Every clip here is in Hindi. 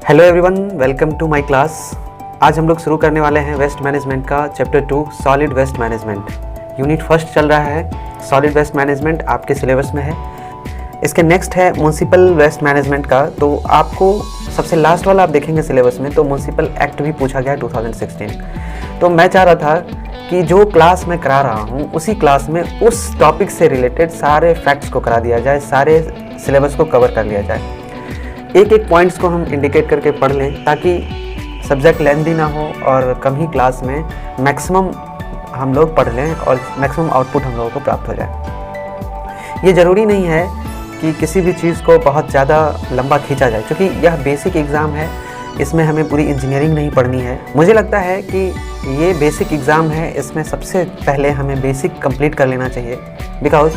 Hello everyone, welcome to my class. आज हम लोग शुरू करने वाले हैं वेस्ट मैनेजमेंट का chapter 2 solid waste management. Unit first चल रहा है, सॉलिड वेस्ट मैनेजमेंट आपके सिलेबस में है। इसके नेक्स्ट है म्युनिसिपल वेस्ट मैनेजमेंट का। तो आपको सबसे लास्ट वाला आप देखेंगे सिलेबस में तो म्युनिसिपल एक्ट भी पूछा गया 2016। तो मैं चाह रहा था कि जो क्लास मैं करा रहा हूँ उसी क्लास में उस टॉपिक से रिलेटेड सारे फैक्ट्स को करा दिया जाए, सारे सिलेबस को कवर कर लिया जाए। एक एक पॉइंट्स को हम इंडिकेट करके पढ़ लें ताकि सब्जेक्ट लेंथी ना हो और कम ही क्लास में मैक्सिमम हम लोग पढ़ लें और मैक्सिमम आउटपुट हम लोगों को प्राप्त हो जाए। ये ज़रूरी नहीं है कि किसी भी चीज़ को बहुत ज़्यादा लंबा खींचा जाए, क्योंकि यह बेसिक एग्ज़ाम है, इसमें हमें पूरी इंजीनियरिंग नहीं पढ़नी है। मुझे लगता है कि ये बेसिक एग्ज़ाम है, इसमें सबसे पहले हमें बेसिक कंप्लीट कर लेना चाहिए। बिकॉज़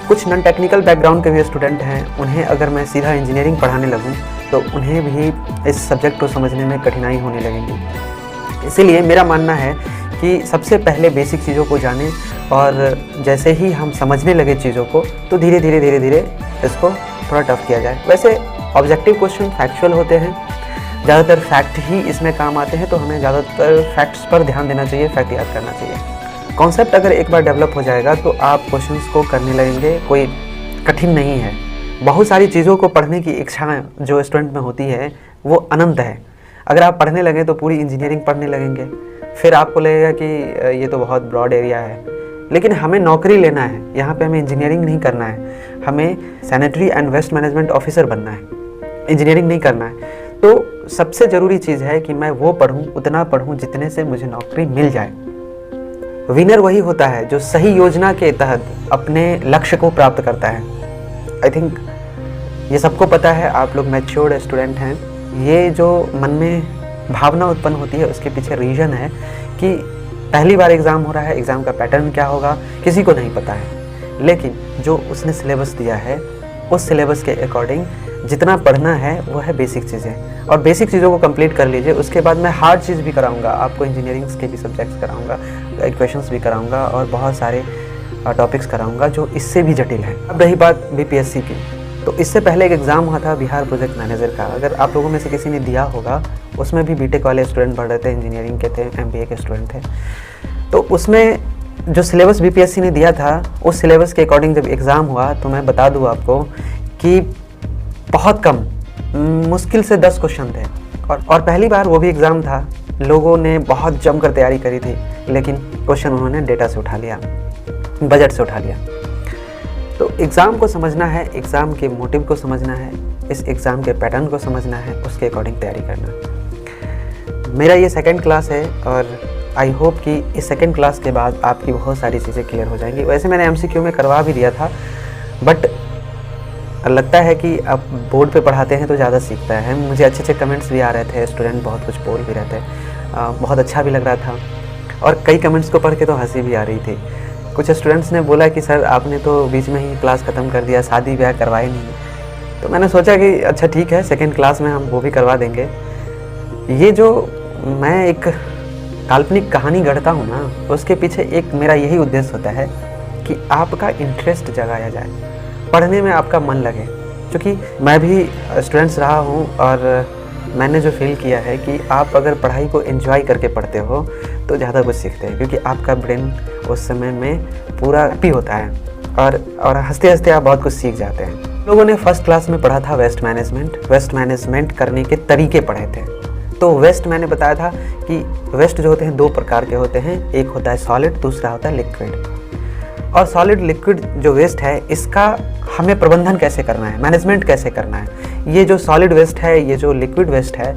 कुछ नॉन टेक्निकल बैकग्राउंड के भी स्टूडेंट हैं, उन्हें अगर मैं सीधा इंजीनियरिंग पढ़ाने लगूं तो उन्हें भी इस सब्जेक्ट को समझने में कठिनाई होने लगेगी। इसीलिए मेरा मानना है कि सबसे पहले बेसिक चीज़ों को जानें और जैसे ही हम समझने लगे चीज़ों को तो धीरे धीरे इसको थोड़ा टफ किया जाए। वैसे ऑब्जेक्टिव क्वेश्चन फैक्चुअल होते हैं, ज़्यादातर फैक्ट ही इसमें काम आते हैं, तो हमें ज़्यादातर फैक्ट्स पर ध्यान देना चाहिए, फैक्ट याद करना चाहिए। कॉन्सेप्ट अगर एक बार डेवलप हो जाएगा तो आप क्वेश्चंस को करने लगेंगे, कोई कठिन नहीं है। बहुत सारी चीज़ों को पढ़ने की इच्छा जो स्टूडेंट में होती है वो अनंत है। अगर आप पढ़ने लगें तो पूरी इंजीनियरिंग पढ़ने लगेंगे, फिर आपको लगेगा कि ये तो बहुत ब्रॉड एरिया है। लेकिन हमें नौकरी लेना है, यहाँ पे हमें इंजीनियरिंग नहीं करना है, हमें sanitary and waste management officer बनना है, इंजीनियरिंग नहीं करना है। तो सबसे ज़रूरी चीज़ है कि मैं वो पढ़ूँ, उतना पढ़ूँ जितने से मुझे नौकरी मिल जाए। विनर वही होता है जो सही योजना के तहत अपने लक्ष्य को प्राप्त करता है। आई थिंक ये सबको पता है, आप लोग मैच्योर्ड स्टूडेंट हैं। ये जो मन में भावना उत्पन्न होती है उसके पीछे रीज़न है कि पहली बार एग्ज़ाम हो रहा है, एग्ज़ाम का पैटर्न क्या होगा किसी को नहीं पता है। लेकिन जो उसने सिलेबस दिया है उस सिलेबस के अकॉर्डिंग जितना पढ़ना है वो है बेसिक चीज़ें, और बेसिक चीज़ों को कंप्लीट कर लीजिए। उसके बाद मैं हार्ड चीज़ भी कराऊंगा, आपको इंजीनियरिंग्स के भी सब्जेक्ट्स कराऊंगा, इक्वेशंस भी कराऊंगा और बहुत सारे टॉपिक्स कराऊंगा जो इससे भी जटिल है। अब रही बात बीपीएससी की, तो इससे पहले एक एग्ज़ाम हुआ था बिहार प्रोजेक्ट मैनेजर का। अगर आप लोगों में से किसी ने दिया होगा, उसमें भी बीटेक वाले स्टूडेंट पढ़ रहे थे, इंजीनियरिंग के थे, एमबीए के स्टूडेंट थे। तो उसमें जो सिलेबस बीपीएससी ने दिया था उस सिलेबस के अकॉर्डिंग जब एग्ज़ाम हुआ तो मैं बता दूँ आपको कि बहुत कम, मुश्किल से 10 क्वेश्चन थे। और पहली बार वो भी एग्ज़ाम था, लोगों ने बहुत जमकर तैयारी करी थी, लेकिन क्वेश्चन उन्होंने डेटा से उठा लिया, बजट से उठा लिया। तो एग्ज़ाम को समझना है, एग्ज़ाम के मोटिव को समझना है, इस एग्ज़ाम के पैटर्न को समझना है, उसके अकॉर्डिंग तैयारी करना। मेरा ये सेकेंड क्लास है और आई होप कि इस सेकेंड क्लास के बाद आपकी बहुत सारी चीज़ें क्लियर हो जाएंगी। वैसे मैंने एमसीक्यू में करवा भी दिया था, बट लगता है कि अब बोर्ड पे पढ़ाते हैं तो ज़्यादा सीखता है। मुझे अच्छे कमेंट्स भी आ रहे थे, स्टूडेंट बहुत कुछ बोल भी रहे थे, बहुत अच्छा भी लग रहा था और कई कमेंट्स को पढ़ के तो हंसी भी आ रही थी। कुछ स्टूडेंट्स ने बोला कि सर आपने तो बीच में ही क्लास ख़त्म कर दिया, शादी ब्याह करवाए नहीं। तो मैंने सोचा कि अच्छा ठीक है, सेकेंड क्लास में हम वो भी करवा देंगे। ये जो मैं एक काल्पनिक कहानी गढ़ता हूँ ना, उसके पीछे एक मेरा यही उद्देश्य होता है कि आपका इंटरेस्ट जगाया जाए, पढ़ने में आपका मन लगे। क्योंकि मैं भी स्टूडेंट्स रहा हूँ और मैंने जो फील किया है कि आप अगर पढ़ाई को एंजॉय करके पढ़ते हो तो ज़्यादा कुछ सीखते हैं, क्योंकि आपका ब्रेन उस समय में पूरा हैप्पी होता है और हंसते हंसते आप बहुत कुछ सीख जाते हैं। लोगों ने फर्स्ट क्लास में पढ़ा था वेस्ट मैनेजमेंट करने के तरीके पढ़े थे। तो वेस्ट मैंने बताया था कि वेस्ट जो होते हैं 2 प्रकार के होते हैं, एक होता है सॉलिड, दूसरा होता है लिक्विड। और सॉलिड लिक्विड जो वेस्ट है इसका हमें प्रबंधन कैसे करना है, मैनेजमेंट कैसे करना है। ये जो सॉलिड वेस्ट है, ये जो लिक्विड वेस्ट है,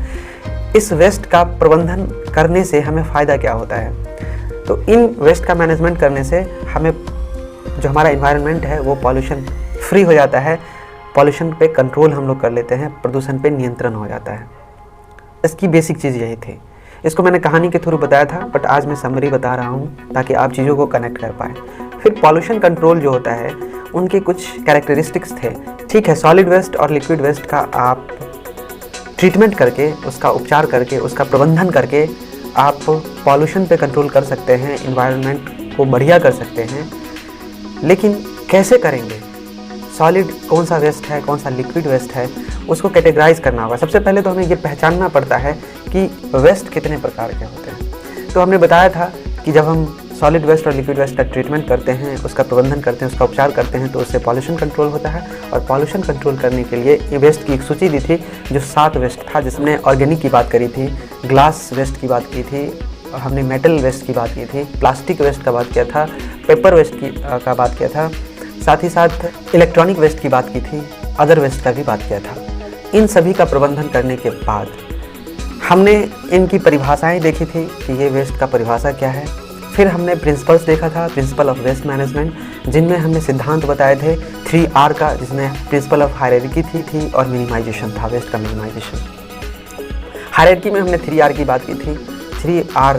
इस वेस्ट का प्रबंधन करने से हमें फ़ायदा क्या होता है। तो इन वेस्ट का मैनेजमेंट करने से हमें जो हमारा इन्वायरमेंट है वो पॉल्यूशन फ्री हो जाता है, पॉल्यूशन पे कंट्रोल हम लोग कर लेते हैं, प्रदूषण पे नियंत्रण हो जाता है। इसकी बेसिक चीज़ यही थी। इसको मैंने कहानी के थ्रू बताया था, बट आज मैं समरी बता रहा हूँ ताकि आप चीज़ों को कनेक्ट कर पाए। फिर पॉल्यूशन कंट्रोल जो होता है उनके कुछ कैरेक्टरिस्टिक्स थे। ठीक है, सॉलिड वेस्ट और लिक्विड वेस्ट का आप ट्रीटमेंट करके, उसका उपचार करके, उसका प्रबंधन करके आप पॉल्यूशन पे कंट्रोल कर सकते हैं, इन्वायरमेंट को बढ़िया कर सकते हैं। लेकिन कैसे करेंगे? सॉलिड कौन सा वेस्ट है, कौन सा लिक्विड वेस्ट है, उसको कैटेगराइज करना होगा। सबसे पहले तो हमें ये पहचानना पड़ता है कि वेस्ट कितने प्रकार के होते हैं। तो हमने बताया था कि जब हम सॉलिड वेस्ट और लिक्विड वेस्ट का ट्रीटमेंट करते हैं, उसका प्रबंधन करते हैं, उसका उपचार करते हैं, तो उससे पॉल्यूशन कंट्रोल होता है। और पॉल्यूशन कंट्रोल करने के लिए ये वेस्ट की एक सूची दी थी जो 7 वेस्ट था, जिसमें ऑर्गेनिक की बात करी थी, ग्लास वेस्ट की बात की थी, हमने मेटल वेस्ट की बात की थी, प्लास्टिक वेस्ट का बात किया था, पेपर वेस्ट का बात किया था, साथ ही साथ इलेक्ट्रॉनिक वेस्ट की बात की थी, अदर वेस्ट का भी बात किया था। इन सभी का प्रबंधन करने के बाद हमने इनकी परिभाषाएं देखी थी कि ये वेस्ट का परिभाषा क्या है। फिर हमने प्रिंसिपल्स देखा था, प्रिंसिपल ऑफ वेस्ट मैनेजमेंट, जिनमें हमने सिद्धांत बताए थे 3R का, जिसमें प्रिंसिपल ऑफ हायरार्की थी और मिनिमाइजेशन था, वेस्ट का मिनिमाइजेशन। हायरार्की में हमने 3R की बात की थी। 3R,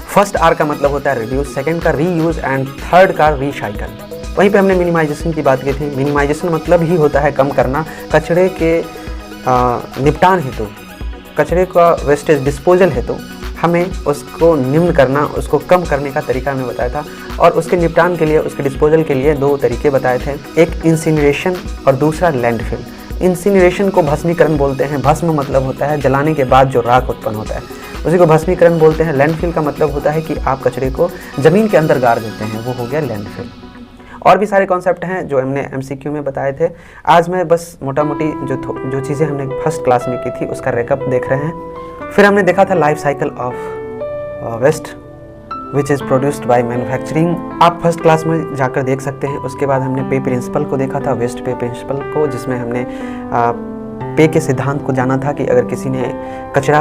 फर्स्ट R का मतलब होता है रिड्यूस, सेकंड का रीयूज एंड थर्ड का रीसाइकल। वहीं पे हमने मिनिमाइजेशन की बात की थी। मिनिमाइजेशन मतलब ही होता है कम करना, कचरे के निपटान हेतु, कचरे का वेस्टेज डिस्पोजल हेतु हमें उसको निम्न करना, उसको कम करने का तरीका हमें बताया था। और उसके निपटान के लिए, उसके डिस्पोजल के लिए 2 तरीके बताए थे, एक इंसिनरेशन और दूसरा लैंडफिल। इंसिनरेशन को भस्मीकरण बोलते हैं, भस्म मतलब होता है जलाने के बाद जो राख उत्पन्न होता है, उसी को भस्मीकरण बोलते हैं। लैंडफिल का मतलब होता है कि आप कचरे को ज़मीन के अंदर गाड़ देते हैं, वो हो गया लैंडफिल। और भी सारे कॉन्सेप्ट हैं जो हमने MCQ में बताए थे। आज मैं बस मोटा मोटी जो चीज़ें हमने फर्स्ट क्लास में की थी उसका रेकअप देख रहे हैं। फिर हमने देखा था life cycle of waste which is produced by manufacturing, आप फर्स्ट क्लास में जाकर देख सकते हैं। उसके बाद हमने पे प्रिंसिपल को देखा था, वेस्ट पे प्रिंसिपल को, जिसमें हमने पे के सिद्धांत को जाना था कि अगर किसी ने कचरा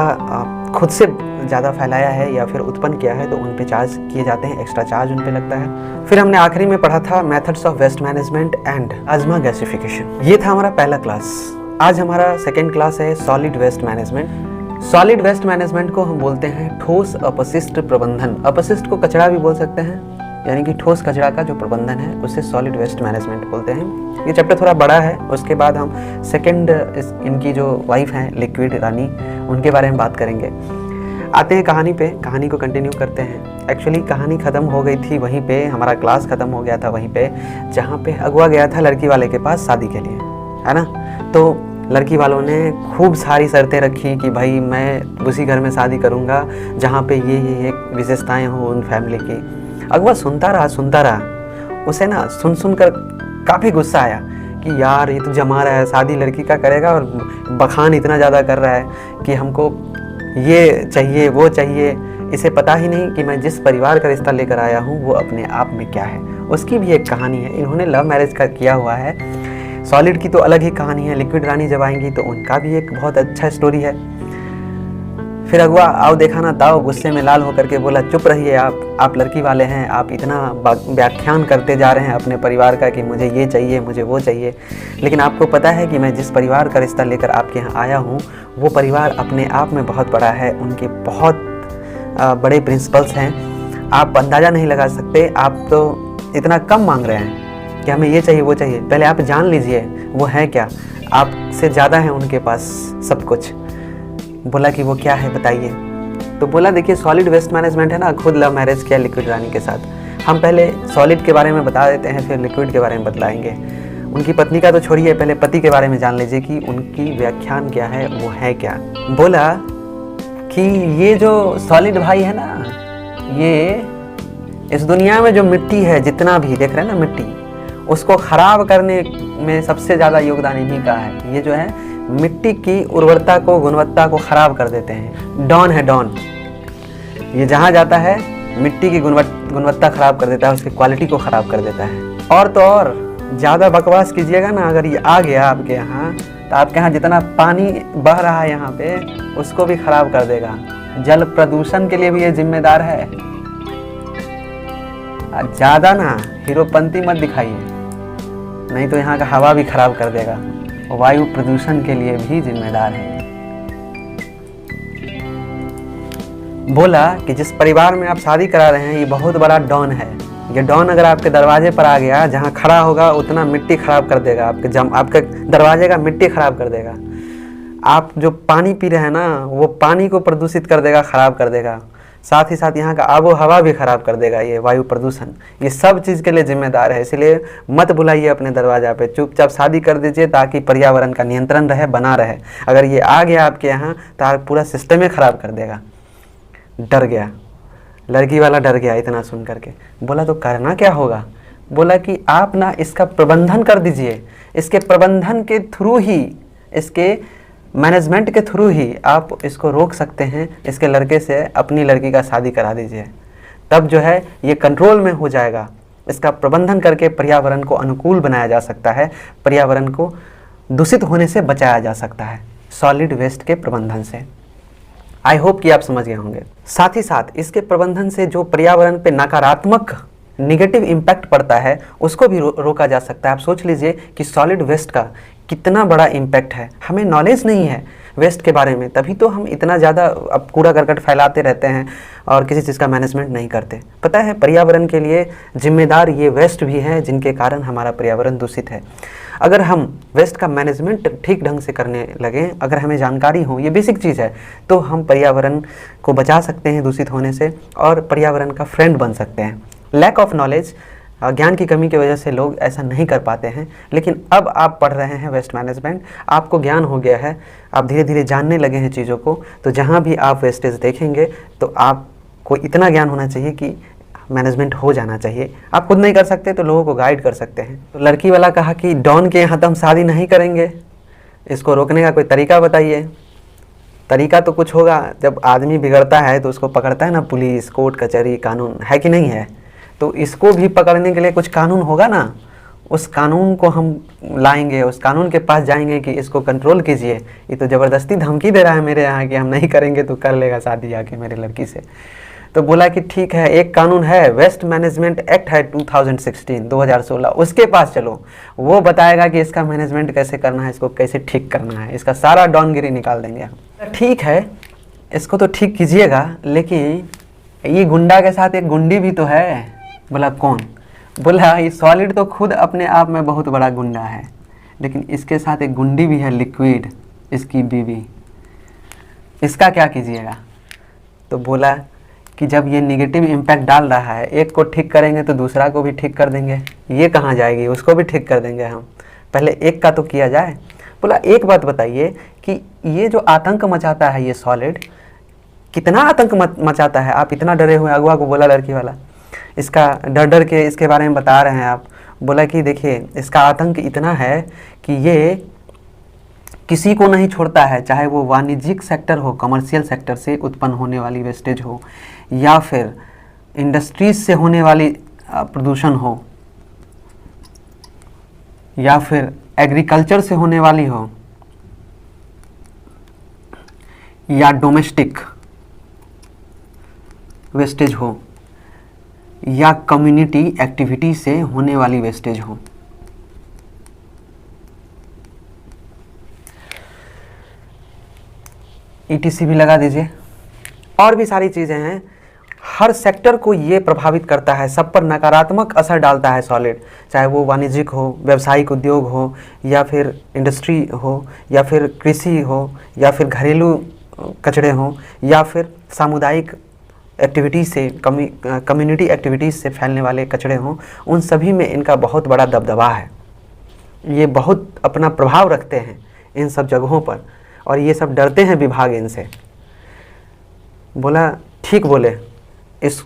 खुद से ज़्यादा फैलाया है या फिर उत्पन्न किया है तो उन पे चार्ज किए जाते हैं, एक्स्ट्रा चार्ज उन पे लगता है। फिर हमने आखिरी में पढ़ा था methods of waste management and plasma gasification. ये था हमारा पहला क्लास। आज हमारा सेकेंड क्लास है solid waste management. Solid waste management को हम बोलते हैं ठोस अपशिष्ट प्रबंधन। अपशिष्ट को कचरा भी बोल सकते हैं, यानी कि ठोस कचरा का जो प्रबंधन है उसे सॉलिड वेस्ट मैनेजमेंट बोलते हैं। ये चैप्टर थोड़ा बड़ा है। उसके बाद हम सेकंड इनकी जो वाइफ हैं लिक्विड रानी, उनके बारे में बात करेंगे। आते हैं कहानी पे, कहानी को कंटिन्यू करते हैं। एक्चुअली कहानी ख़त्म हो गई थी वहीं पे, हमारा क्लास ख़त्म हो गया था वहीं पे जहाँ पे अगवा गया था लड़की वाले के पास शादी के लिए, है ना। तो लड़की वालों ने खूब सारी शर्तें रखी कि भाई मैं उसी घर में शादी करूँगा जहाँ पे ये विशेषताएँ हों उन फैमिली की। अगवा सुनता रहा। उसे ना सुन कर काफ़ी गुस्सा आया कि यार ये तो जमा रहा है, शादी लड़की का करेगा और बखान इतना ज़्यादा कर रहा है कि हमको ये चाहिए वो चाहिए। इसे पता ही नहीं कि मैं जिस परिवार का रिश्ता लेकर आया हूँ वो अपने आप में क्या है। उसकी भी एक कहानी है। इन्होंने लव मैरिज का किया हुआ है। सॉलिड की तो अलग ही कहानी है। लिक्विड रानी जब आएंगी तो उनका भी एक बहुत अच्छा स्टोरी है। फिर अगवा आओ देखा ना ताओ गुस्से में लाल होकर के बोला चुप रहिए आप लड़की वाले हैं, आप इतना व्याख्यान करते जा रहे हैं अपने परिवार का कि मुझे ये चाहिए मुझे वो चाहिए, लेकिन आपको पता है कि मैं जिस परिवार का रिश्ता लेकर आपके यहाँ आया हूँ वो परिवार अपने आप में बहुत बड़ा है। उनके बहुत बड़े प्रिंसिपल्स हैं, आप अंदाज़ा नहीं लगा सकते। आप तो इतना कम मांग रहे हैं कि हमें ये चाहिए वो चाहिए। पहले आप जान लीजिए वो है क्या, आपसे ज़्यादा है उनके पास सब कुछ। बोला कि वो क्या है बताइए। तो बोला देखिए सॉलिड वेस्ट मैनेजमेंट है ना, खुद लव मैरिज किया लिक्विड रानी के साथ। हम पहले सॉलिड के बारे में बता देते हैं, फिर लिक्विड के बारे में बतलाएंगे। उनकी पत्नी का तो छोड़िए, पहले पति के बारे में जान लीजिए कि उनकी व्याख्यान क्या है, वो है क्या। बोला कि ये जो सॉलिड भाई है ना, ये इस दुनिया में जो मिट्टी है जितना भी देख रहे हैं ना मिट्टी, उसको ख़राब करने में सबसे ज़्यादा योगदान इन्हीं का है। ये जो है मिट्टी की उर्वरता को, गुणवत्ता को ख़राब कर देते हैं। डॉन है डॉन। ये जहाँ जाता है मिट्टी की गुणवत्ता ख़राब कर देता है, उसकी क्वालिटी को ख़राब कर देता है। और तो और ज़्यादा बकवास कीजिएगा ना, अगर ये आ गया आपके यहाँ तो आपके यहाँ जितना पानी बह रहा है यहाँ पे उसको भी ख़राब कर देगा। जल प्रदूषण के लिए भी ये जिम्मेदार है। ज़्यादा ना हीरोपंती मत दिखाइए, नहीं तो यहाँ का हवा भी ख़राब कर देगा। वायु प्रदूषण के लिए भी जिम्मेदार है। बोला कि जिस परिवार में आप शादी करा रहे हैं ये बहुत बड़ा डॉन है। ये डॉन अगर आपके दरवाजे पर आ गया, जहाँ खड़ा होगा उतना मिट्टी खराब कर देगा, आपके दरवाजे का मिट्टी खराब कर देगा। आप जो पानी पी रहे हैं ना वो पानी को प्रदूषित कर देगा, खराब कर देगा। साथ ही साथ यहाँ का आबो हवा भी ख़राब कर देगा ये वायु प्रदूषण। ये सब चीज़ के लिए जिम्मेदार है, इसलिए मत बुलाइए अपने दरवाज़ा पे, चुपचाप शादी कर दीजिए ताकि पर्यावरण का नियंत्रण रहे, बना रहे। अगर ये आ गया आपके यहाँ तो आप पूरा सिस्टम ही ख़राब कर देगा। डर गया, लड़की वाला डर गया इतना सुन करके। बोला तो करना क्या होगा? बोला कि आप ना इसका प्रबंधन कर दीजिए, इसके प्रबंधन के थ्रू ही, इसके मैनेजमेंट के थ्रू ही आप इसको रोक सकते हैं। इसके लड़के से अपनी लड़की का शादी करा दीजिए, तब जो है ये कंट्रोल में हो जाएगा। इसका प्रबंधन करके पर्यावरण को अनुकूल बनाया जा सकता है, पर्यावरण को दूषित होने से बचाया जा सकता है सॉलिड वेस्ट के प्रबंधन से। आई होप कि आप समझ गए होंगे। साथ ही साथ इसके प्रबंधन से जो पर्यावरण पे नकारात्मक निगेटिव इम्पैक्ट पड़ता है उसको भी रोका जा सकता है। आप सोच लीजिए कि सॉलिड वेस्ट का कितना बड़ा इम्पैक्ट है। हमें नॉलेज नहीं है वेस्ट के बारे में, तभी तो हम इतना ज़्यादा अब कूड़ा करकट फैलाते रहते हैं और किसी चीज़ का मैनेजमेंट नहीं करते। पता है पर्यावरण के लिए जिम्मेदार ये वेस्ट भी हैं जिनके कारण हमारा पर्यावरण दूषित है। अगर हम वेस्ट का मैनेजमेंट ठीक ढंग से करने लगें, अगर हमें जानकारी हो, ये बेसिक चीज़ है, तो हम पर्यावरण को बचा सकते हैं दूषित होने से और पर्यावरण का फ्रेंड बन सकते हैं। लैक ऑफ नॉलेज, ज्ञान की कमी की वजह से लोग ऐसा नहीं कर पाते हैं, लेकिन अब आप पढ़ रहे हैं वेस्ट मैनेजमेंट, आपको ज्ञान हो गया है, आप धीरे धीरे जानने लगे हैं चीज़ों को, तो जहाँ भी आप वेस्टेज देखेंगे तो आपको इतना ज्ञान होना चाहिए कि मैनेजमेंट हो जाना चाहिए। आप खुद नहीं कर सकते तो लोगों को गाइड कर सकते हैं। तो लड़की वाला कहा कि डॉन के यहाँ तो हम शादी नहीं करेंगे, इसको रोकने का कोई तरीका बताइए। तरीका तो कुछ होगा, जब आदमी बिगड़ता है तो उसको पकड़ता है ना पुलिस, कोर्ट कचहरी, कानून, है कि नहीं है? तो इसको भी पकड़ने के लिए कुछ कानून होगा ना, उस कानून को हम लाएंगे, उस कानून के पास जाएंगे कि इसको कंट्रोल कीजिए। ये तो ज़बरदस्ती धमकी दे रहा है मेरे यहाँ कि हम नहीं करेंगे तो कर लेगा शादी आके मेरे लड़की से। तो बोला कि ठीक है, एक कानून है, वेस्ट मैनेजमेंट एक्ट है 2016, उसके पास चलो, वो बताएगा कि इसका मैनेजमेंट कैसे करना है, इसको कैसे ठीक करना है, इसका सारा डॉनगिरी निकाल देंगे हम। ठीक है, इसको तो ठीक कीजिएगा, लेकिन ये गुंडा के साथ एक गुंडी भी तो है। बोला कौन? बोला ये सॉलिड तो खुद अपने आप में बहुत बड़ा गुंडा है, लेकिन इसके साथ एक गुंडी भी है, लिक्विड, इसकी बीवी, इसका क्या कीजिएगा? तो बोला कि जब ये नेगेटिव इम्पैक्ट डाल रहा है, एक को ठीक करेंगे तो दूसरा को भी ठीक कर देंगे, ये कहाँ जाएगी, उसको भी ठीक कर देंगे हम, पहले एक का तो किया जाए। बोला एक बात बताइए कि ये जो आतंक मचाता है ये सॉलिड, कितना आतंक मचाता है? आप इतना डरे हुए, अगुआ को बोला लड़की वाला, इसका डर डर के इसके बारे में बता रहे हैं आप। बोला कि देखिए इसका आतंक इतना है कि ये किसी को नहीं छोड़ता है, चाहे वो वाणिज्यिक सेक्टर हो, कमर्शियल सेक्टर से उत्पन्न होने वाली वेस्टेज हो, या फिर इंडस्ट्रीज से होने वाली प्रदूषण हो, या फिर एग्रीकल्चर से होने वाली हो, या डोमेस्टिक वेस्टेज हो, या कम्युनिटी एक्टिविटी से होने वाली वेस्टेज हो। ETC भी लगा दीजिए, और भी सारी चीज़ें हैं। हर सेक्टर को ये प्रभावित करता है, सब पर नकारात्मक असर डालता है सॉलिड, चाहे वो वाणिज्यिक हो, व्यावसायिक उद्योग हो, या फिर इंडस्ट्री हो, या फिर कृषि हो, या फिर घरेलू कचरे हों, या फिर सामुदायिक एक्टिविटी से, कम्युनिटी एक्टिविटीज़ से फैलने वाले कचरे हों, उन सभी में इनका बहुत बड़ा दबदबा है। ये बहुत अपना प्रभाव रखते हैं इन सब जगहों पर, और ये सब डरते हैं विभाग इनसे। बोला ठीक बोले,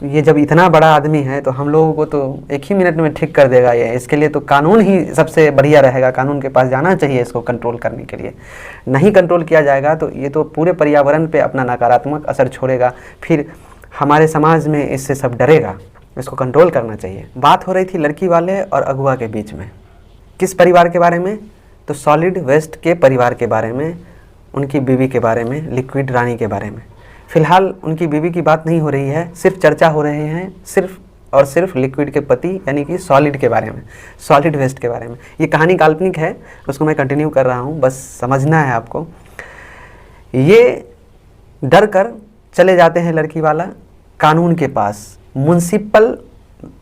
ये जब इतना बड़ा आदमी है तो हम लोगों को तो एक ही मिनट में ठीक कर देगा ये, इसके लिए तो कानून ही सबसे बढ़िया रहेगा, कानून के पास जाना चाहिए इसको कंट्रोल करने के लिए। नहीं कंट्रोल किया जाएगा तो ये तो पूरे पर्यावरण पे अपना नकारात्मक असर छोड़ेगा, फिर हमारे समाज में इससे सब डरेगा, इसको कंट्रोल करना चाहिए। बात हो रही थी लड़की वाले और अगुआ के बीच में, किस परिवार के बारे में? तो सॉलिड वेस्ट के परिवार के बारे में, उनकी बीवी के बारे में, लिक्विड रानी के बारे में। फ़िलहाल उनकी बीवी की बात नहीं हो रही है, सिर्फ चर्चा हो रहे हैं सिर्फ और सिर्फ लिक्विड के पति यानी कि सॉलिड के बारे में, सॉलिड वेस्ट के बारे में। ये कहानी काल्पनिक है, उसको मैं कंटिन्यू कर रहा हूँ, बस समझना है आपको। ये डर कर चले जाते हैं लड़की वाला कानून के पास, म्युनिसिपल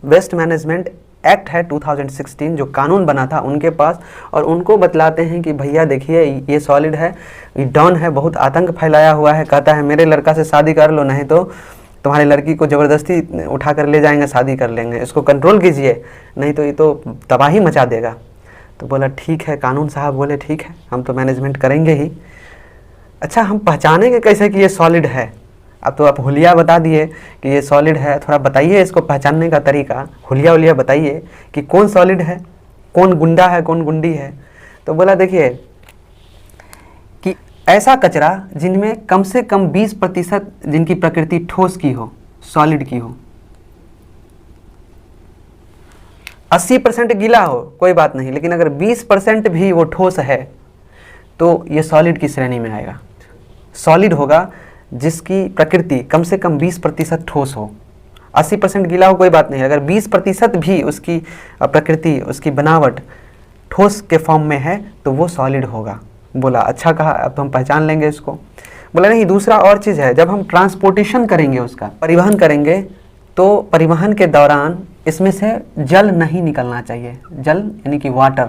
वेस्ट मैनेजमेंट एक्ट है 2016 जो कानून बना था उनके पास, और उनको बतलाते हैं कि भैया देखिए ये सॉलिड है, ये डॉन है, बहुत आतंक फैलाया हुआ है, कहता है मेरे लड़का से शादी कर लो नहीं तो तुम्हारी लड़की को ज़बरदस्ती उठा कर ले जाएंगे, शादी कर लेंगे, इसको कंट्रोल कीजिए, नहीं तो ये तो तबाही मचा देगा। तो बोला ठीक है, कानून साहब बोले ठीक है, हम तो मैनेजमेंट करेंगे ही। अच्छा, हम पहचानेंगे कैसे कि ये सॉलिड है? अब तो आप हुलिया बता दिए कि ये सॉलिड है, थोड़ा बताइए इसको पहचानने का तरीका, हुलिया उलिया बताइए कि कौन सॉलिड है, कौन गुंडा है, कौन गुंडी है। तो बोला देखिए कि ऐसा कचरा जिनमें कम से कम 20% जिनकी प्रकृति ठोस की हो, सॉलिड की हो। 80% गीला हो कोई बात नहीं, लेकिन अगर 20% भी वो ठोस है तो ये सॉलिड की श्रेणी में आएगा। सॉलिड होगा जिसकी प्रकृति कम से कम 20% ठोस हो। 80% गीला हो कोई बात नहीं, अगर 20% भी उसकी प्रकृति, उसकी बनावट ठोस के फॉर्म में है तो वो सॉलिड होगा। बोला अच्छा कहा, अब तो हम पहचान लेंगे इसको। बोला नहीं, दूसरा और चीज़ है, जब हम ट्रांसपोर्टेशन करेंगे, उसका परिवहन करेंगे, तो परिवहन के दौरान इसमें से जल नहीं निकलना चाहिए। जल यानी कि वाटर,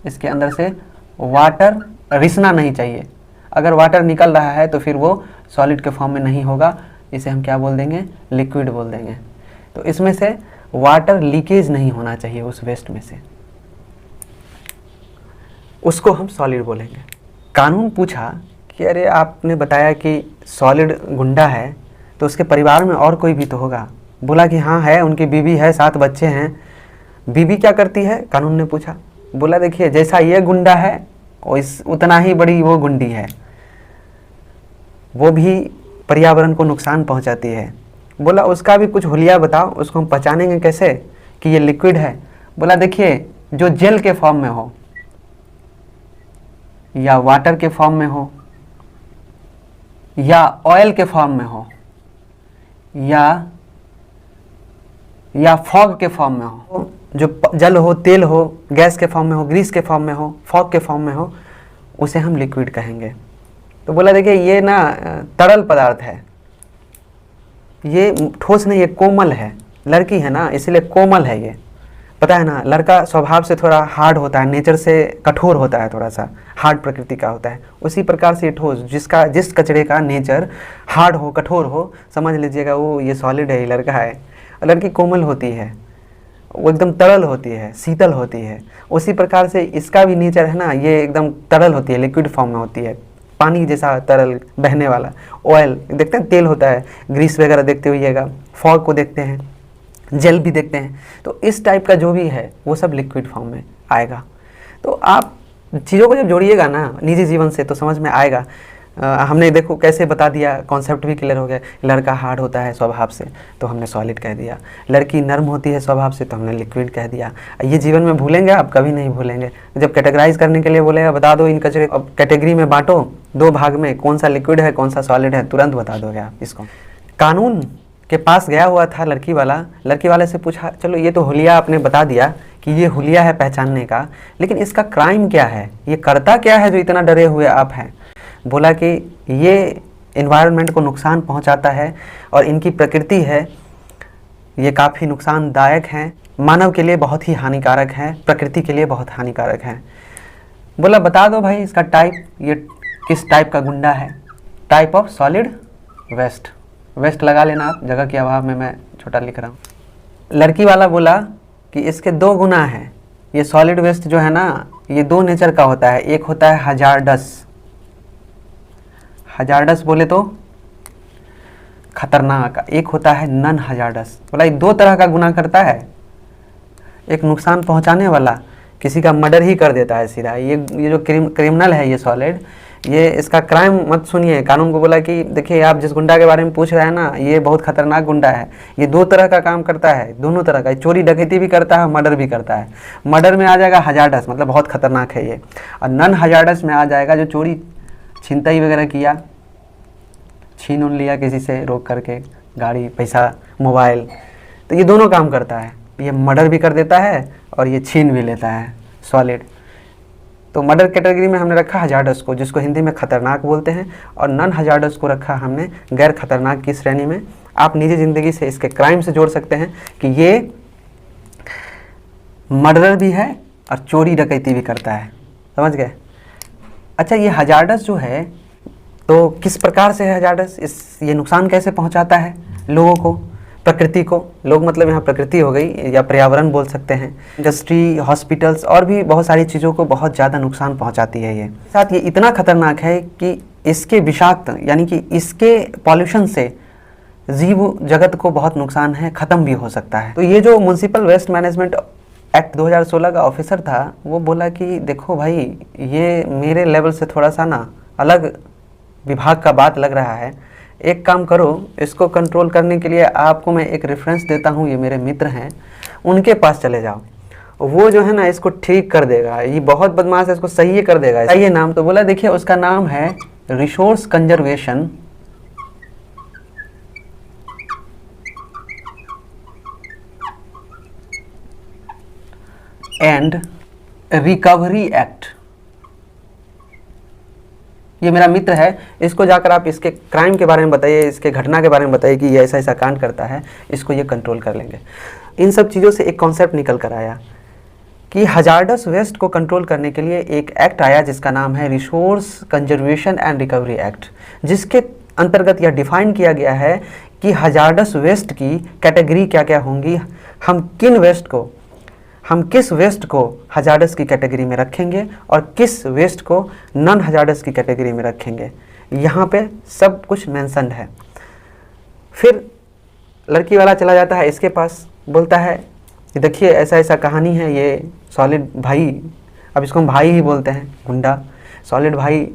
इसके अंदर से वाटर रिसना नहीं चाहिए। अगर वाटर निकल रहा है तो फिर वो सॉलिड के फॉर्म में नहीं होगा, इसे हम क्या बोल देंगे, लिक्विड बोल देंगे। तो इसमें से वाटर लीकेज नहीं होना चाहिए उस वेस्ट में से, उसको हम सॉलिड बोलेंगे। कानून पूछा कि अरे आपने बताया कि सॉलिड गुंडा है, तो उसके परिवार में और कोई भी तो होगा। बोला कि हाँ है, उनकी बीवी है, 7 बच्चे हैं। बीवी क्या करती है, कानून ने पूछा। बोला देखिए जैसा ये गुंडा है उतना ही बड़ी वो गुंडी है, वो भी पर्यावरण को नुकसान पहुंचाती है। बोला उसका भी कुछ हुलिया बताओ, उसको हम पहचानेंगे कैसे कि ये लिक्विड है। बोला देखिए जो जेल के फॉर्म में हो, या वाटर के फॉर्म में हो, या ऑयल के फॉर्म में हो, या फॉग के फॉर्म में हो, जो जल हो, तेल हो, गैस के फॉर्म में हो, ग्रीस के फॉर्म में हो, फॉग के फॉर्म में हो, उसे हम लिक्विड कहेंगे। तो बोला देखिए ये ना तरल पदार्थ है, ये ठोस नहीं, ये कोमल है। लड़की है ना इसलिए कोमल है ये, पता है ना, लड़का स्वभाव से थोड़ा हार्ड होता है, नेचर से कठोर होता है, थोड़ा सा हार्ड प्रकृति का होता है। उसी प्रकार से ये ठोस, जिस कचरे का नेचर हार्ड हो, कठोर हो, समझ लीजिएगा वो ये सॉलिड है, ये लड़का है। लड़की कोमल होती है, वो एकदम तरल होती है, शीतल होती है। उसी प्रकार से इसका भी नेचर है ना, ये एकदम तरल होती है, लिक्विड फॉर्म में होती है, पानी जैसा तरल बहने वाला। ऑयल देखते हैं, तेल होता है, ग्रीस वगैरह देखते होइएगा, फॉग को देखते हैं, जेल भी देखते हैं। तो इस टाइप का जो भी है वो सब लिक्विड फॉर्म में आएगा। तो आप चीज़ों को जब जोड़िएगा ना निजी जीवन से तो समझ में आएगा। हमने देखो कैसे बता दिया, कॉन्सेप्ट भी क्लियर हो गया। लड़का हार्ड होता है स्वभाव से तो हमने सॉलिड कह दिया, लड़की नर्म होती है स्वभाव से तो हमने लिक्विड कह दिया। ये जीवन में भूलेंगे आप, कभी नहीं भूलेंगे। जब कैटेगराइज करने के लिए बोलेगा बता दो इन कचरे, अब कैटेगरी में बांटो 2 भाग में, कौन सा लिक्विड है कौन सा सॉलिड है, तुरंत बता दोगे आप इसको। कानून के पास गया हुआ था लड़की वाले से पूछा, चलो ये तो हुलिया आपने बता दिया कि ये हुलिया है पहचानने का, लेकिन इसका क्राइम क्या है, ये करता क्या है जो इतना डरे हुए आप हैं। बोला कि ये एनवायरनमेंट को नुकसान पहुंचाता है और इनकी प्रकृति है, ये काफ़ी नुकसानदायक हैं, मानव के लिए बहुत ही हानिकारक है, प्रकृति के लिए बहुत हानिकारक है। बोला बता दो भाई इसका टाइप, ये किस टाइप का गुंडा है। Type of solid waste, waste लगा लेना आप, जगह के अभाव में मैं छोटा लिख रहा हूँ। लड़की वाला बोला कि इसके 2 गुना हैं। ये सॉलिड वेस्ट जो है ना ये 2 नेचर का होता है, एक होता है हजारडस बोले तो खतरनाक, एक होता है नन हजारडस। बोला ये 2 तरह का गुनाह करता है, एक नुकसान पहुंचाने वाला, किसी का मर्डर ही कर देता है सीधा। ये जो क्रिमिनल है ये सॉलिड, ये इसका क्राइम मत सुनिए। कानून को बोला कि देखिए आप जिस गुंडा के बारे में पूछ रहे हैं ना, ये बहुत खतरनाक गुंडा है, ये 2 तरह का काम करता है, दोनों तरह का, चोरी डकैती भी करता है, मर्डर भी करता है। मर्डर में आ जाएगा हजारडस, मतलब बहुत खतरनाक है ये, और नन हजारडस में आ जाएगा जो चोरी छिनतई वगैरह किया, छीन उन लिया किसी से रोक करके, गाड़ी, पैसा, मोबाइल, तो ये दोनों काम करता है। ये मर्डर भी कर देता है और ये छीन भी लेता है सॉलिड। तो मर्डर कैटेगरी में हमने रखा हजारडस को, जिसको हिंदी में खतरनाक बोलते हैं, और नन हजारडस को रखा हमने गैर खतरनाक की श्रेणी में। आप निजी ज़िंदगी से इसके क्राइम से जोड़ सकते हैं कि ये मर्डर भी है और चोरी डकैती भी करता है, समझ गए। अच्छा ये हजारडस जो है तो किस प्रकार से है हजारडस, ये नुकसान कैसे पहुंचाता है, लोगों को, प्रकृति को, लोग मतलब यहाँ प्रकृति हो गई या पर्यावरण बोल सकते हैं, इंडस्ट्री, हॉस्पिटल्स और भी बहुत सारी चीज़ों को बहुत ज़्यादा नुकसान पहुँचाती है। ये साथ ये इतना खतरनाक है कि इसके विषाक्त यानी कि इसके पॉल्यूशन से जीव जगत को बहुत नुकसान है, ख़त्म भी हो सकता है। तो ये जो म्युनिसिपल वेस्ट मैनेजमेंट एक्ट 2016 का ऑफिसर था वो बोला कि देखो भाई, ये मेरे लेवल से थोड़ा सा ना अलग विभाग का बात लग रहा है, एक काम करो, इसको कंट्रोल करने के लिए आपको मैं एक रेफरेंस देता हूँ, ये मेरे मित्र हैं, उनके पास चले जाओ, वो जो है ना इसको ठीक कर देगा, ये बहुत बदमाश है, इसको सही कर देगा। सही है नाम? तो बोला देखिए उसका नाम है resource conservation and recovery act. ये मेरा मित्र है, इसको जाकर आप इसके क्राइम के बारे में बताइए, इसके घटना के बारे में बताइए कि ये ऐसा ऐसा कांड करता है, इसको ये कंट्रोल कर लेंगे। इन सब चीज़ों से एक कॉन्सेप्ट निकल कर आया कि हजार्डस वेस्ट को कंट्रोल करने के लिए एक एक्ट आया जिसका नाम है resource conservation and recovery act, जिसके अंतर्गत यह डिफाइन किया गया है कि हजार्डस वेस्ट की कैटेगरी क्या क्या होंगी, हम किस वेस्ट को हजार्डस की कैटेगरी में रखेंगे और किस वेस्ट को नॉन हजार्डस की कैटेगरी में रखेंगे, यहाँ पे सब कुछ मेंशन्ड है। फिर लड़की वाला चला जाता है इसके पास, बोलता है कि देखिए ऐसा ऐसा कहानी है, ये सॉलिड भाई, अब इसको हम भाई ही बोलते हैं, गुंडा सॉलिड भाई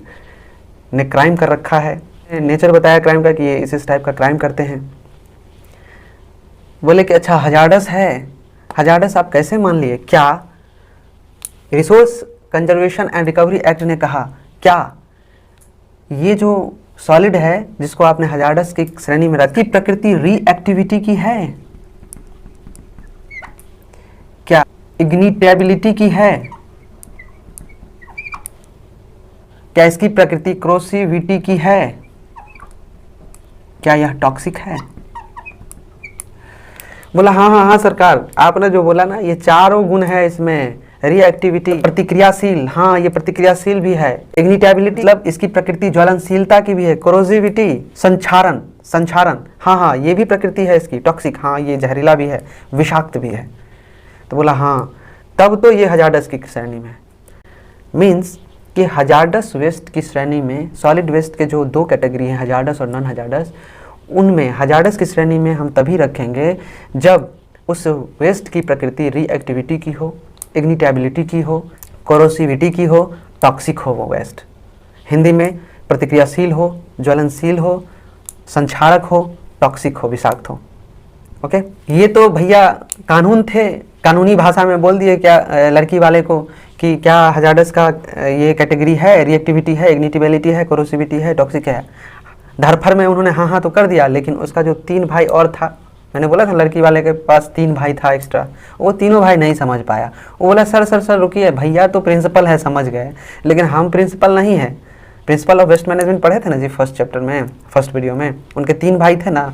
ने क्राइम कर रखा है, नेचर बताया क्राइम का कि ये इस टाइप का क्राइम करते हैं। बोले कि अच्छा हजार्डस है, हजार्डस आप कैसे मान लिए? क्या resource conservation and recovery act ने कहा क्या ये जो सॉलिड है जिसको आपने हजार्डस की श्रेणी में रखी, प्रकृति रीएक्टिविटी की है? क्या इग्निटेबिलिटी की है? क्या इसकी प्रकृति क्रोसिविटी की है? क्या यह टॉक्सिक है? बोला हाँ हाँ हाँ सरकार, आपने जो बोला ना ये चारों गुण है इसमें, रिएक्टिविटी, प्रतिक्रियाशील, हाँ ये प्रतिक्रियाशील भी है, इग्निटेबिलिटी मतलब इसकी प्रकृति ज्वलनशीलता की भी है, कोरोसिविटी संक्षारण, हाँ हाँ ये भी प्रकृति है इसकी, टॉक्सिक, हाँ ये जहरीला भी है, विषाक्त भी है। तो बोला हाँ, तब तो ये हजार्डस की श्रेणी में, मीन्स कि हजार्डस वेस्ट की श्रेणी में सॉलिड वेस्ट के जो दो कैटेगरी हैं, हजार्डस और नॉन हजार्डस, उनमें हजार्डस की श्रेणी में हम तभी रखेंगे जब उस वेस्ट की प्रकृति रीएक्टिविटी की हो, इग्निटेबिलिटी की हो, कोरोसिविटी की हो, टॉक्सिक हो वो वेस्ट, हिंदी में प्रतिक्रियाशील हो, ज्वलनशील हो, संक्षारक हो, टॉक्सिक हो, विषाक्त हो। ओके, ये तो भैया कानून थे, कानूनी भाषा में बोल दिए क्या लड़की वाले को कि क्या हजार्डस का ये कैटेगरी है, रिएक्टिविटी है, इग्निटेबिलिटी है, कोरोसिविटी है, टॉक्सिक है। धरफर में उन्होंने हाँ हाँ तो कर दिया, लेकिन उसका जो 3 भाई और था, मैंने बोला था लड़की वाले के पास 3 भाई था एक्स्ट्रा, वो तीनों भाई नहीं समझ पाया। वो बोला सर रुकिए, भैया तो प्रिंसिपल है, समझ गए, लेकिन हम प्रिंसिपल नहीं है। प्रिंसिपल ऑफ वेस्ट मैनेजमेंट पढ़े थे ना जी फर्स्ट चैप्टर में, फर्स्ट वीडियो में, उनके 3 भाई थे ना,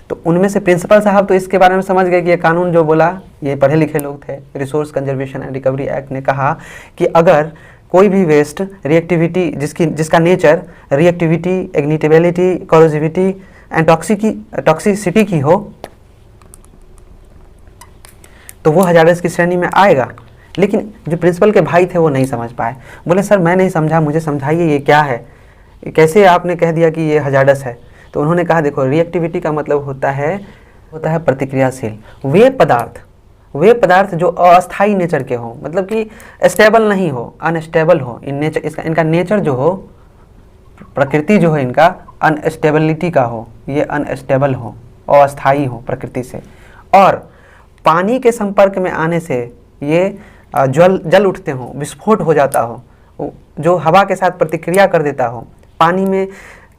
तो उनमें से प्रिंसिपल साहब तो इसके बारे में समझ गए कि ये कानून जो बोला, ये पढ़े लिखे लोग थे। Resource conservation and recovery act ने कहा कि अगर कोई भी वेस्ट रिएक्टिविटी जिसका नेचर रिएक्टिविटी, इग्निटेबिलिटी, कोरोसिविटी एंड टॉक्सिसिटी की हो तो वो हजार्डस की श्रेणी में आएगा। लेकिन जो प्रिंसिपल के भाई थे वो नहीं समझ पाए, बोले सर मैं नहीं समझा, मुझे समझाइए ये क्या है, कैसे आपने कह दिया कि ये हजार्डस है। तो उन्होंने कहा देखो रिएक्टिविटी का मतलब होता है प्रतिक्रियाशील। वे पदार्थ जो अस्थाई नेचर के हो, मतलब कि स्टेबल नहीं हो, अनस्टेबल हो इन नेचर, इनका नेचर जो हो, प्रकृति जो है इनका अनस्टेबिलिटी का हो, ये अनस्टेबल हो, अस्थाई हो प्रकृति से, और पानी के संपर्क में आने से ये जल उठते हो, विस्फोट हो जाता हो, जो हवा के साथ प्रतिक्रिया कर देता हो, पानी में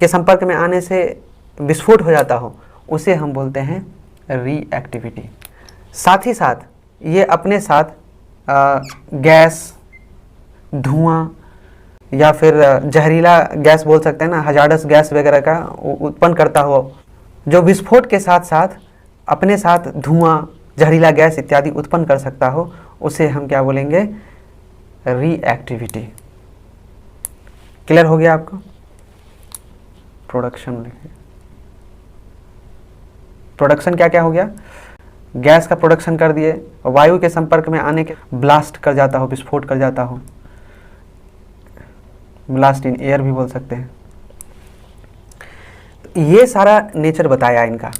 के संपर्क में आने से विस्फोट हो जाता हो, उसे हम बोलते हैं रिएक्टिविटी। साथ ही साथ ये अपने साथ गैस, धुआं या फिर जहरीला गैस बोल सकते हैं ना, हजार्डस गैस वगैरह का उत्पन्न करता हो, जो विस्फोट के साथ साथ अपने साथ धुआं, जहरीला गैस इत्यादि उत्पन्न कर सकता हो, उसे हम क्या बोलेंगे? रिएक्टिविटी। क्लियर हो गया आपको? प्रोडक्शन लिखिए। प्रोडक्शन क्या क्या हो गया, गैस का प्रोडक्शन कर दिए, वायु के संपर्क में आने के ब्लास्ट कर जाता हो, विस्फोट कर जाता हो, ब्लास्ट इन एयर भी बोल सकते हैं। तो ये सारा नेचर बताया इनका।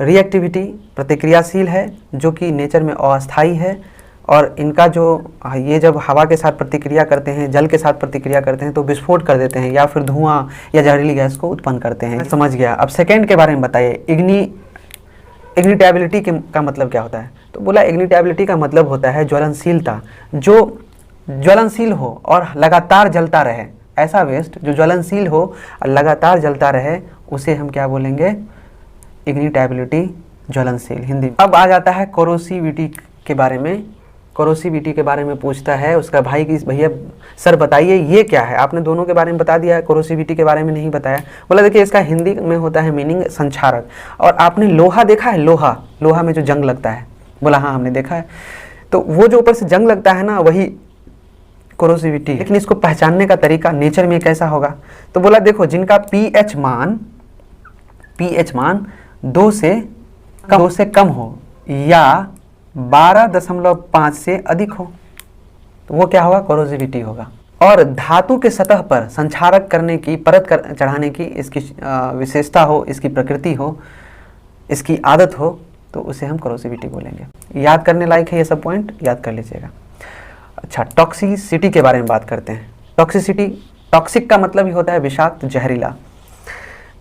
रिएक्टिविटी प्रतिक्रियाशील है, जो कि नेचर में अस्थायी है, और इनका जो ये जब हवा के साथ प्रतिक्रिया करते हैं, जल के साथ प्रतिक्रिया करते हैं तो विस्फोट कर देते हैं या फिर धुआं या जहरीली गैस को उत्पन्न करते हैं। समझ गया। अब सेकेंड के बारे में बताइए, इग्निटेबिलिटी का मतलब क्या होता है? तो बोला इग्निटेबिलिटी का मतलब होता है ज्वलनशीलता, जो ज्वलनशील हो और लगातार जलता रहे। ऐसा वेस्ट जो ज्वलनशील हो और लगातार जलता रहे उसे हम क्या बोलेंगे? इग्निटेबिलिटी, ज्वलनशील हिंदी। अब आ जाता है कोरोसिविटी के बारे में। कोरोसिविटी के बारे में पूछता है उसका भाई कि भैया सर बताइए ये क्या है? आपने दोनों के बारे में बता दिया, कोरोसिविटी के बारे में नहीं बताया। बोला देखिए इसका हिंदी में होता है मीनिंग संक्षारक। और आपने लोहा देखा है? लोहा में जो जंग लगता है। बोला हाँ हमने देखा है। तो वो जो ऊपर से जंग लगता है ना, वही कोरोसिविटी। लेकिन इसको पहचानने का तरीका नेचर में कैसा होगा? तो बोला देखो जिनका पीएच मान 2 से कम हो या 12.5 से अधिक हो तो वो क्या होगा? कोरोसिविटी होगा। और धातु के सतह पर संक्षारक करने की, परत चढ़ाने की इसकी विशेषता हो, इसकी प्रकृति हो, इसकी आदत हो, तो उसे हम कोरोसिविटी बोलेंगे। याद करने लायक है ये सब पॉइंट, याद कर लीजिएगा। अच्छा, टॉक्सिसिटी के बारे में बात करते हैं। टॉक्सिसिटी, टॉक्सिक का मतलब ही होता है विषाक्त, जहरीला।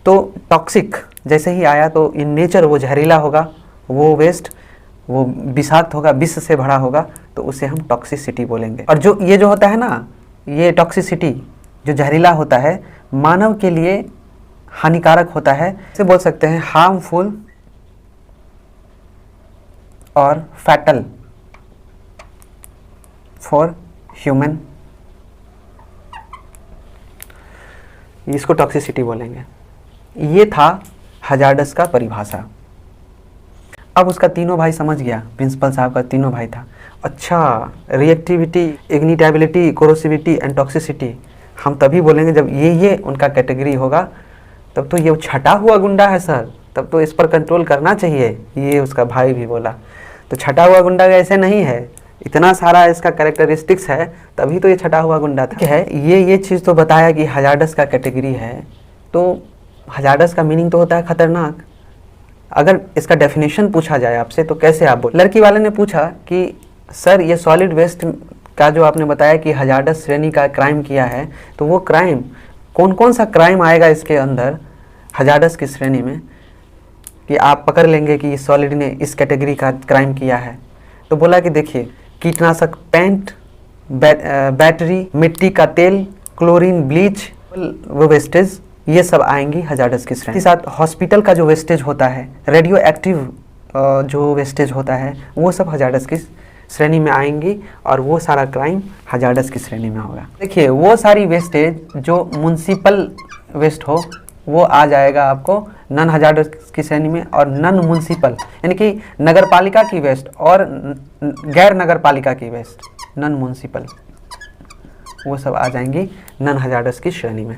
तो टॉक्सिक जैसे ही आया तो इन नेचर वो जहरीला होगा, वो वेस्ट वो विषाक्त होगा, विष से भरा होगा, तो उसे हम टॉक्सिसिटी बोलेंगे। और जो ये जो होता है ना, ये टॉक्सिसिटी जो जहरीला होता है मानव के लिए हानिकारक होता है। इसे बोल सकते हैं हार्मफुल और फैटल फॉर ह्यूमन, इसको टॉक्सिसिटी बोलेंगे। ये था हजार्डस का परिभाषा। अब उसका तीनों भाई समझ गया, प्रिंसिपल साहब का तीनों भाई था। अच्छा, रिएक्टिविटी, इग्निटेबिलिटी, कोरोसिविटी एंड टॉक्सिसिटी हम तभी बोलेंगे जब ये उनका कैटेगरी होगा। तब तो ये छटा हुआ गुंडा है सर, तब तो इस पर कंट्रोल करना चाहिए, ये उसका भाई भी बोला। तो छटा हुआ गुंडा ऐसे नहीं है, इतना सारा इसका कैरेक्टरिस्टिक्स है, तभी तो ये छटा हुआ गुंडा था। क्या है ये चीज़ तो बताया कि हजार्डस का कैटेगरी है, तो हजार्डस का मीनिंग तो होता है खतरनाक। अगर इसका डेफिनेशन पूछा जाए आपसे तो कैसे आप बोल? लड़की वाले ने पूछा कि सर ये सॉलिड वेस्ट का जो आपने बताया कि हजार्डस श्रेणी का क्राइम किया है, तो वो क्राइम कौन कौन सा क्राइम आएगा इसके अंदर हजार्डस की श्रेणी में कि आप पकड़ लेंगे कि सॉलिड ने इस कैटेगरी का क्राइम किया है? तो बोला कि देखिए कीटनाशक, पेंट, बैटरी, मिट्टी का तेल, क्लोरीन, ब्लीच, वो वेस्टेज, ये सब आएंगी हजार्डस की श्रेणी के साथ। हॉस्पिटल का जो वेस्टेज होता है, रेडियो एक्टिव जो वेस्टेज होता है, वो सब हजार्डस की श्रेणी में आएंगी और वो सारा क्राइम हजार्डस की श्रेणी में होगा। देखिए वो सारी वेस्टेज जो म्युनिसिपल वेस्ट हो वो आ जाएगा आपको नन हजार्डस की श्रेणी में, और नन म्युनिसिपल यानी कि नगरपालिका की वेस्ट और गैर नगरपालिका की वेस्ट, नन म्युनिसिपल, वो सब आ जाएंगी नन हजार्डस की श्रेणी में।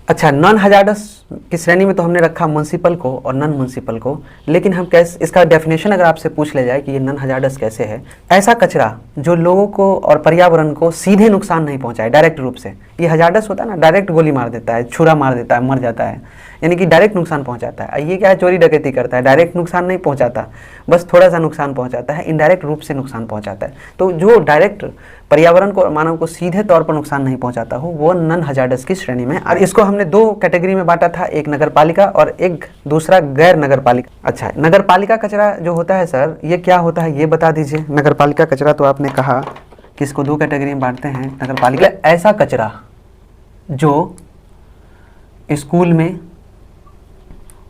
अच्छा, नॉन हजार्डस की श्रेणी में तो हमने रखा म्युनिसिपल को और नॉन म्युनिसिपल को, लेकिन हम कैसे इसका डेफिनेशन अगर आपसे पूछ ले जाए कि ये नॉन हजार्डस कैसे है? ऐसा कचरा जो लोगों को और पर्यावरण को सीधे नुकसान नहीं पहुंचाए डायरेक्ट रूप से। ये हजार्डस होता है ना, डायरेक्ट गोली मार देता है, छुरा मार देता है, मर जाता है, यानी कि डायरेक्ट नुकसान पहुंचाता है। ये क्या है, चोरी डकैती करता है, डायरेक्ट नुकसान नहीं पहुंचाता, बस थोड़ा सा नुकसान पहुंचाता है, इनडायरेक्ट रूप से नुकसान पहुंचाता है। तो जो डायरेक्ट पर्यावरण को और मानव को सीधे तौर पर नुकसान नहीं पहुंचाता हो वो नन हजार्डस की श्रेणी में। और इसको हमने 2 कैटेगरी में बांटा था, एक नगरपालिका और एक दूसरा गैर नगरपालिका। अच्छा, नगरपालिका कचरा जो होता है सर, ये क्या होता है ये बता दीजिए। नगरपालिका कचरा तो आपने कहा कि इसको 2 कैटेगरी में बांटते हैं। नगरपालिका ऐसा कचरा जो स्कूल में,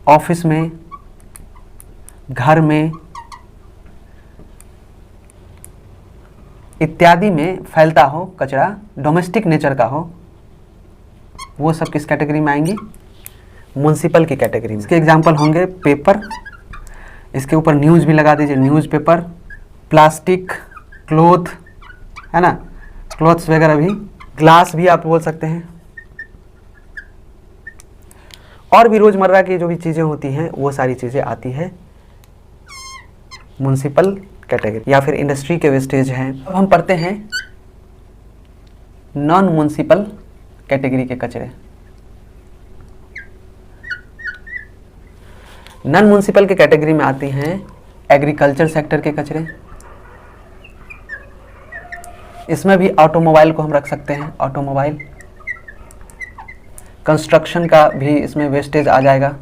ऑफिस में, घर में इत्यादि में फैलता हो, कचरा डोमेस्टिक नेचर का हो, वो सब किस कैटेगरी में आएंगी? म्युनिसिपल की कैटेगरी में। इसके एग्जाम्पल होंगे पेपर, इसके ऊपर न्यूज़ भी लगा दीजिए, न्यूज़पेपर, प्लास्टिक, क्लोथ, है ना, क्लोथ्स वगैरह भी, ग्लास भी आप बोल सकते हैं, और भी रोज़मर्रा की जो भी चीज़ें होती हैं वो सारी चीज़ें आती है म्युनिसिपल कैटेगरी या फिर इंडस्ट्री के वेस्टेज हैं। अब हम पढ़ते हैं नॉन म्युनिसिपल कैटेगरी के कचरे। नॉन म्युनिसिपल के कैटेगरी में आती हैं एग्रीकल्चर सेक्टर के कचरे। इसमें भी ऑटोमोबाइल को हम रख सकते हैं, ऑटोमोबाइल। कंस्ट्रक्शन का भी इसमें वेस्टेज आ जाएगा।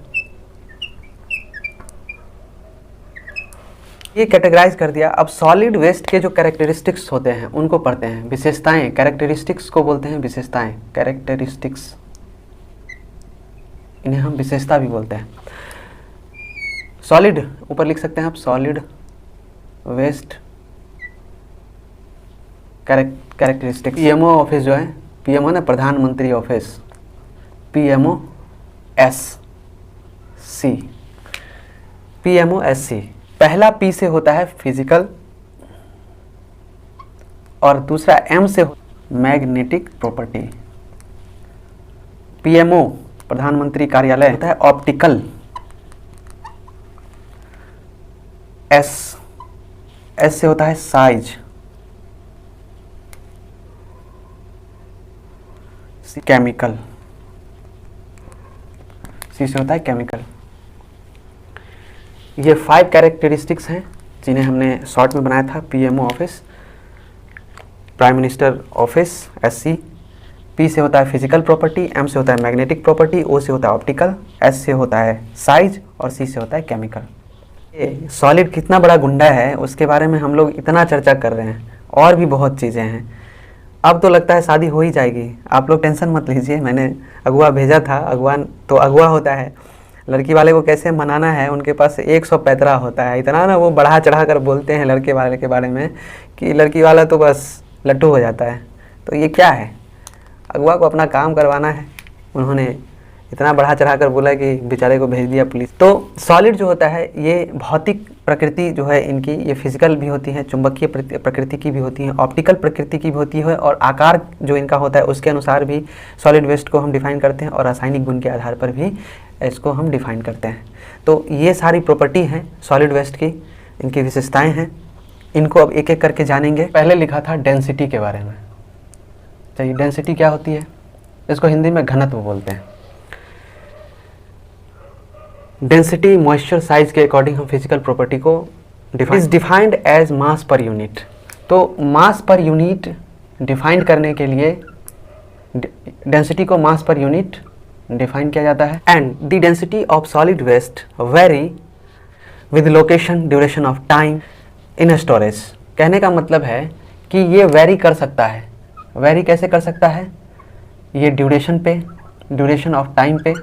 ये कैटेगराइज कर दिया। अब सॉलिड वेस्ट के जो कैरेक्टरिस्टिक्स होते हैं उनको पढ़ते हैं। विशेषताएं, कैरेक्टरिस्टिक्स को बोलते हैं विशेषताएं, कैरेक्टरिस्टिक्स, इन्हें हम विशेषता भी बोलते हैं। सॉलिड ऊपर लिख सकते हैं आप, solid waste characteristics. PMO office जो है, पीएमओ ना प्रधानमंत्री ऑफिस, PMOSC, PMOSC। पहला P से होता है फिजिकल और दूसरा M से मैग्नेटिक प्रॉपर्टी। PMO प्रधानमंत्री कार्यालय होता है ऑप्टिकल। S से होता है साइज। केमिकल, C से होता है केमिकल। ये 5 कैरेक्टरिस्टिक्स हैं जिन्हें हमने शॉर्ट में बनाया था। PMO office, prime minister office SC। P से होता है फिजिकल प्रॉपर्टी, M से होता है मैग्नेटिक प्रॉपर्टी, O से होता है ऑप्टिकल, S से होता है साइज और C से होता है केमिकल। ये सॉलिड कितना बड़ा गुंडा है उसके बारे में हम लोग इतना चर्चा कर रहे हैं, और भी बहुत चीज़ें हैं। अब तो लगता है शादी हो ही जाएगी, आप लोग टेंशन मत लीजिए। मैंने अगुआ भेजा था, अगुआ तो अगुआ होता है, लड़की वाले को कैसे मनाना है उनके पास 100 पैतरा होता है। इतना ना वो बढ़ा चढ़ा कर बोलते हैं लड़के वाले के बारे में कि लड़की वाला तो बस लट्टू हो जाता है। तो ये क्या है, अगुआ को अपना काम करवाना है, उन्होंने इतना बढ़ा चढ़ा कर बोला कि बेचारे को भेज दिया पुलिस। तो सॉलिड जो होता है ये भौतिक प्रकृति जो है इनकी, ये फिजिकल भी होती है, चुंबकीय प्रकृति की भी होती है, ऑप्टिकल प्रकृति की भी होती है, और आकार जो इनका होता है उसके अनुसार भी सॉलिड वेस्ट को हम डिफाइन करते हैं, और रासायनिक गुण के आधार पर भी इसको हम डिफाइन करते हैं। तो ये सारी प्रॉपर्टी हैं सॉलिड वेस्ट की, इनकी विशेषताएँ हैं। इनको अब एक एक करके जानेंगे। पहले लिखा था डेंसिटी के बारे में। चलिए, डेंसिटी क्या होती है, इसको हिंदी में घनत्व बोलते हैं। डेंसिटी मॉइस्चर साइज के अकॉर्डिंग हम फिजिकल प्रॉपर्टी को defined as mass per unit. तो मास पर यूनिट डिफाइन करने के लिए डेंसिटी को मास पर यूनिट डिफाइन किया जाता है। And the density of solid waste vary with location duration of time in storage. कहने का मतलब है कि ये वेरी कर सकता है। वेरी कैसे कर सकता है, ये ड्यूरेशन पे, ड्यूरेशन ऑफ टाइम पे,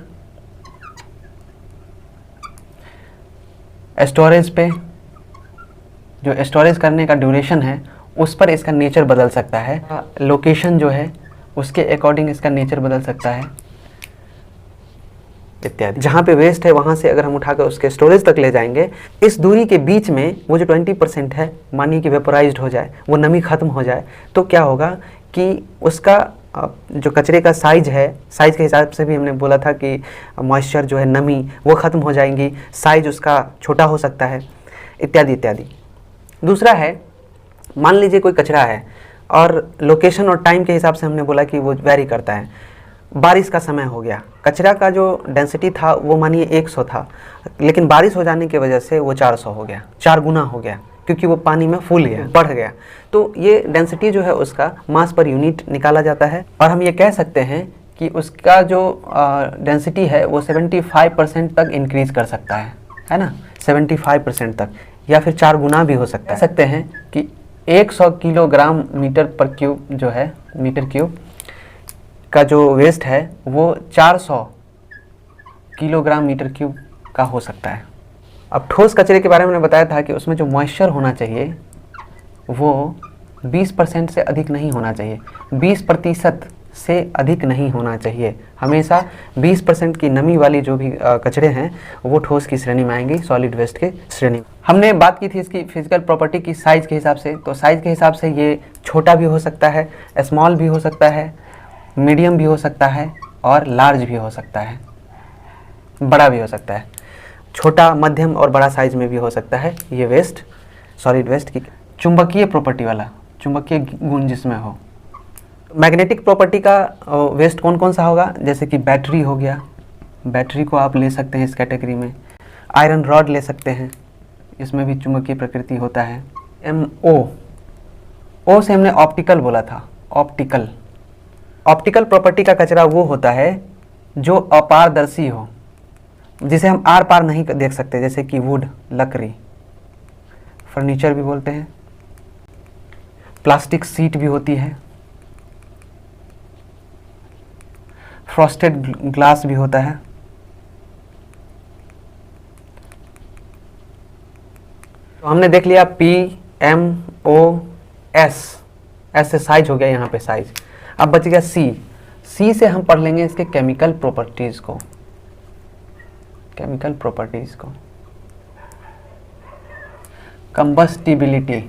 स्टोरेज पे, जो स्टोरेज करने का ड्यूरेशन है उस पर इसका नेचर बदल सकता है। लोकेशन जो है उसके अकॉर्डिंग इसका नेचर बदल सकता है इत्यादि। जहाँ पे वेस्ट है वहाँ से अगर हम उठाकर उसके स्टोरेज तक ले जाएंगे, इस दूरी के बीच में वो जो 20% है, मानिए कि वेपोराइज्ड हो जाए, वो नमी खत्म हो जाए, तो क्या होगा कि उसका जो कचरे का साइज है, साइज के हिसाब से भी हमने बोला था कि मॉइस्चर जो है, नमी, वो ख़त्म हो जाएंगी, साइज उसका छोटा हो सकता है इत्यादि इत्यादि। दूसरा है, मान लीजिए कोई कचरा है और लोकेशन और टाइम के हिसाब से हमने बोला कि वो वेरी करता है। बारिश का समय हो गया, कचरा का जो डेंसिटी था वो मानिए 100 था, लेकिन बारिश हो जाने की वजह से वो 400 हो गया, 4 गुना हो गया, क्योंकि वो पानी में फूल गया, बढ़ गया। तो ये डेंसिटी जो है उसका मास पर यूनिट निकाला जाता है, और हम ये कह सकते हैं कि उसका जो डेंसिटी है वो 75% तक इंक्रीज कर सकता है ना, 75% तक, या फिर 4 गुना भी हो सकता है। कह सकते हैं कि 100 किलोग्राम मीटर पर क्यूब जो है, मीटर क्यूब का जो वेस्ट है वो 400 किलोग्राम मीटर क्यूब का हो सकता है। अब ठोस कचरे के बारे में मैंने बताया था कि उसमें जो मॉइस्चर होना चाहिए वो 20% से अधिक नहीं होना चाहिए, 20% से अधिक नहीं होना चाहिए। हमेशा 20% की नमी वाली जो भी कचरे हैं वो ठोस की श्रेणी में आएंगी, सॉलिड वेस्ट के श्रेणी में। हमने बात की थी इसकी फिजिकल प्रॉपर्टी की साइज के हिसाब से, तो साइज के हिसाब से ये छोटा भी हो सकता है, स्मॉल भी हो सकता है, मीडियम भी हो सकता है और लार्ज भी हो सकता है। बड़ा भी हो सकता है, छोटा, मध्यम और बड़ा साइज में भी हो सकता है ये वेस्ट, सॉलिड वेस्ट की। चुंबकीय प्रॉपर्टी वाला, चुंबकीय गुण जिसमें हो। मैग्नेटिक प्रॉपर्टी का वेस्ट कौन कौन सा होगा, जैसे कि बैटरी हो गया, बैटरी को आप ले सकते हैं इस कैटेगरी में। आयरन रॉड ले सकते हैं, इसमें भी चुंबकीय प्रकृति होता है। ओ से हमने ऑप्टिकल बोला था, ऑप्टिकल। ऑप्टिकल प्रॉपर्टी का कचरा वो होता है जो अपारदर्शी हो, जिसे हम आर पार नहीं देख सकते, जैसे कि वुड, लकड़ी, फर्नीचर भी बोलते हैं। प्लास्टिक सीट भी होती है, फ्रॉस्टेड ग्लास भी होता है। तो हमने देख लिया PMOS, ऐसे साइज हो गया यहाँ पे साइज। अब बच गया सी से हम पढ़ लेंगे इसके केमिकल प्रॉपर्टीज को, केमिकल प्रॉपर्टीज को। कंबस्टिबिलिटी,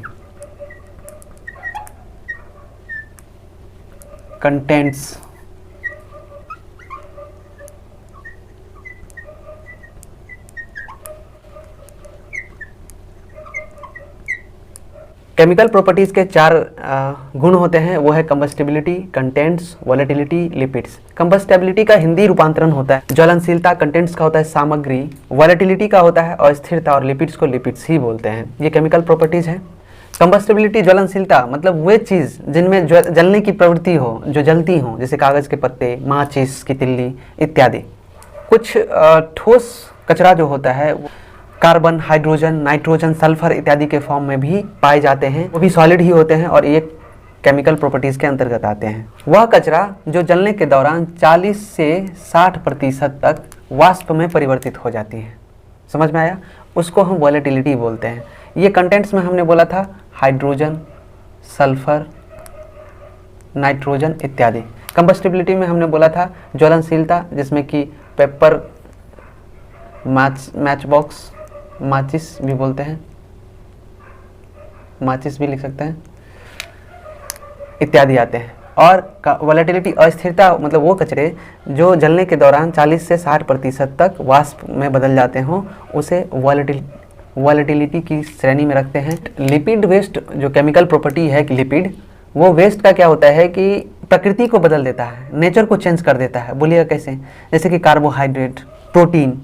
कंटेंट्स, केमिकल प्रॉपर्टीज के 4 गुण होते हैं, वो है कंबस्टिबिलिटी, कंटेंट्स, वोलेटिलिटी, लिपिड्स। कंबस्टिबिलिटी का हिंदी रूपांतरण होता है ज्वलनशीलता, कंटेंट्स का होता है सामग्री, वोलेटिलिटी का होता है अस्थिरता, और लिपिड्स को लिपिड्स ही बोलते हैं। ये केमिकल प्रॉपर्टीज हैं। कंबस्टिबिलिटी, ज्वलनशीलता, मतलब वे चीज़ जिनमें जलने की प्रवृत्ति हो, जो जलती हो, जैसे कागज़ के पत्ते, माचिस की तिल्ली इत्यादि। कुछ ठोस कचरा जो होता है कार्बन, हाइड्रोजन, नाइट्रोजन, सल्फर इत्यादि के फॉर्म में भी पाए जाते हैं, वो भी सॉलिड ही होते हैं और ये केमिकल प्रॉपर्टीज़ के अंतर्गत आते हैं। वह कचरा जो जलने के दौरान 40 से 60% तक वाष्प में परिवर्तित हो जाती है, समझ में आया, उसको हम वोलेटिलिटी बोलते हैं। ये कंटेंट्स में हमने बोला था हाइड्रोजन, सल्फर, नाइट्रोजन इत्यादि। कंबस्टिबिलिटी में हमने बोला था ज्वलनशीलता, जिसमें कि पेपर, मैच बॉक्स, माचिस भी बोलते हैं, माचिस भी लिख सकते हैं, इत्यादि आते हैं। और वोलेटिलिटी, अस्थिरता, मतलब वो कचरे जो जलने के दौरान 40 से 60% तक वाष्प में बदल जाते हों, उसे वोलेटिलिटी की श्रेणी में रखते हैं। लिपिड वेस्ट, जो केमिकल प्रॉपर्टी है कि लिपिड, वो वेस्ट का क्या होता है कि प्रकृति को बदल देता है, नेचर को चेंज कर देता है। बोलिएगा कैसे, जैसे कि कार्बोहाइड्रेट, प्रोटीन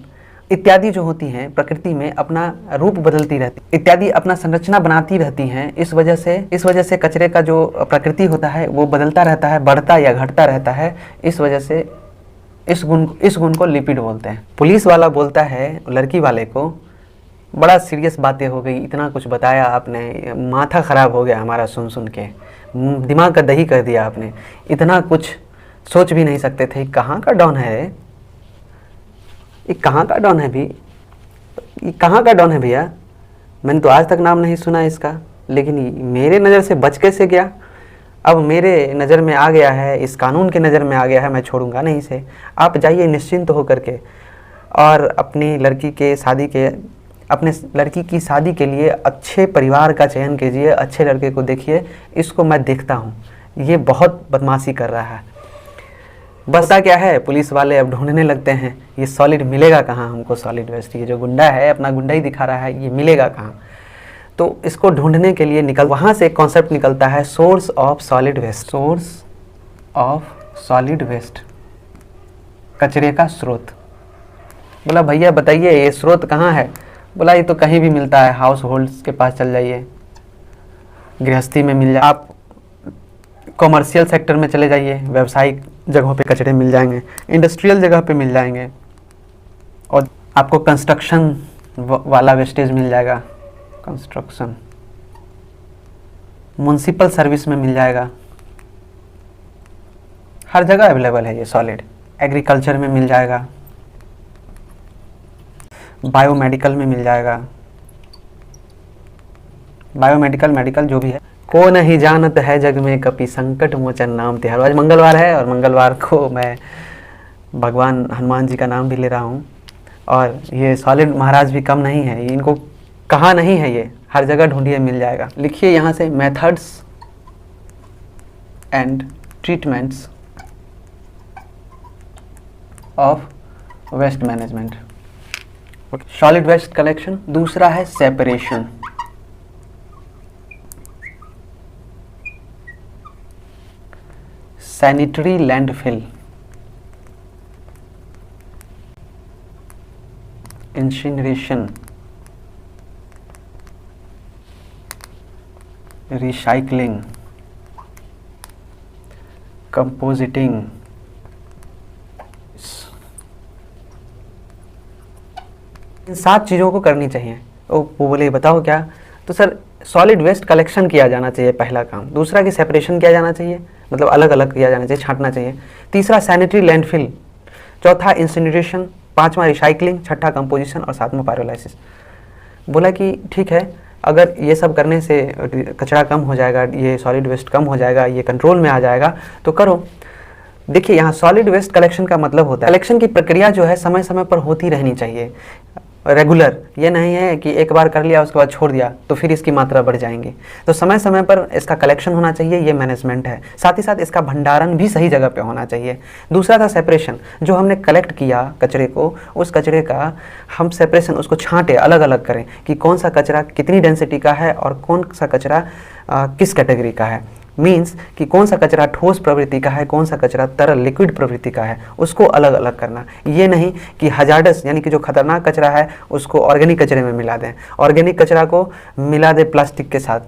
इत्यादि जो होती हैं प्रकृति में अपना रूप बदलती रहती, इत्यादि अपना संरचना बनाती रहती हैं। इस वजह से कचरे का जो प्रकृति होता है वो बदलता रहता है, बढ़ता या घटता रहता है। इस वजह से इस गुण को लिपिड बोलते हैं। पुलिस वाला बोलता है लड़की वाले को, बड़ा सीरियस बातें हो गई, इतना कुछ बताया आपने, माथा ख़राब हो गया हमारा सुन के, दिमाग का दही कर दिया आपने, इतना कुछ सोच भी नहीं सकते थे। कहाँ का डॉन है ये, कहाँ का डॉन है भी, ये कहाँ का डॉन है भैया, मैंने तो आज तक नाम नहीं सुना इसका, लेकिन मेरे नज़र से बच कैसे गया, अब मेरे नज़र में आ गया है, इस कानून के नज़र में आ गया है, मैं छोड़ूंगा नहीं इसे। आप जाइए निश्चिंत होकर के और अपनी लड़की की शादी के लिए अच्छे परिवार का चयन कीजिए, अच्छे लड़के को देखिए। इसको मैं देखता हूँ, ये बहुत बदमाशी कर रहा है। बस क्या है, पुलिस वाले अब ढूंढने लगते हैं ये सॉलिड मिलेगा कहाँ हमको, सॉलिड वेस्ट। ये जो गुंडा है अपना गुंडा ही दिखा रहा है, ये मिलेगा कहाँ, तो इसको ढूंढने के लिए वहाँ से एक कॉन्सेप्ट निकलता है, source of solid waste. Source of solid waste, कचरे का स्रोत। बोला भैया बताइए ये स्रोत कहाँ है, बोला ये तो कहीं भी मिलता है, हाउस होल्ड्स के पास चल जाइए, गृहस्थी में मिल जाए, आप कॉमर्शियल सेक्टर में चले जाइए, व्यावसायिक जगहों पे कचरे मिल जाएंगे, इंडस्ट्रियल जगह पे मिल जाएंगे, और आपको कंस्ट्रक्शन वाला वेस्टेज मिल जाएगा, कंस्ट्रक्शन, म्युनिसिपल सर्विस में मिल जाएगा, हर जगह अवेलेबल है ये सॉलिड। एग्रीकल्चर में मिल जाएगा, बायोमेडिकल में मिल जाएगा, बायोमेडिकल, मेडिकल जो भी है। को नहीं जानत है जग में कपि संकट मोचन नाम तिहार। आज मंगलवार है और मंगलवार को मैं भगवान हनुमान जी का नाम भी ले रहा हूँ, और ये सॉलिड महाराज भी कम नहीं है, इनको कहाँ नहीं है, ये हर जगह ढूंढिए मिल जाएगा। लिखिए यहाँ से, methods and treatments of waste management. Solid waste collection. दूसरा है separation. Sanitary landfill, incineration, recycling, composting. इन 7 चीज़ों को करनी चाहिए। वो बोले बताओ क्या? तो सर सॉलिड वेस्ट कलेक्शन किया जाना चाहिए पहला काम। दूसरा कि सेपरेशन किया जाना चाहिए, मतलब अलग अलग किया जाना चाहिए, छांटना चाहिए। तीसरा सैनिटरी लैंडफिल। चौथा इंसिनरेशन। पांचवा रिसाइकलिंग। छठा कंपोजिशन और सातवां पायरोलाइसिस। बोला कि ठीक है, अगर ये सब करने से कचरा कम हो जाएगा, ये सॉलिड वेस्ट कम हो जाएगा, ये कंट्रोल में आ जाएगा तो करो। देखिए यहाँ सॉलिड वेस्ट कलेक्शन का मतलब होता है कलेक्शन की प्रक्रिया जो है समय समय पर होती रहनी चाहिए, रेगुलर। ये नहीं है कि एक बार कर लिया उसके बाद छोड़ दिया तो फिर इसकी मात्रा बढ़ जाएंगी। तो समय समय पर इसका कलेक्शन होना चाहिए, ये मैनेजमेंट है। साथ ही साथ इसका भंडारण भी सही जगह पे होना चाहिए। दूसरा था सेपरेशन। जो हमने कलेक्ट किया कचरे को, उस कचरे का हम सेपरेशन, उसको छांटे, अलग अलग करें कि कौन सा कचरा कितनी डेंसिटी का है और कौन सा कचरा किस कैटेगरी का है। मीन्स कि कौन सा कचरा ठोस प्रवृत्ति का है, कौन सा कचरा तरल लिक्विड प्रवृत्ति का है, उसको अलग अलग करना। ये नहीं कि हजार्डस यानी कि जो खतरनाक कचरा है उसको ऑर्गेनिक कचरे में मिला दें, ऑर्गेनिक कचरा को मिला दे प्लास्टिक के साथ,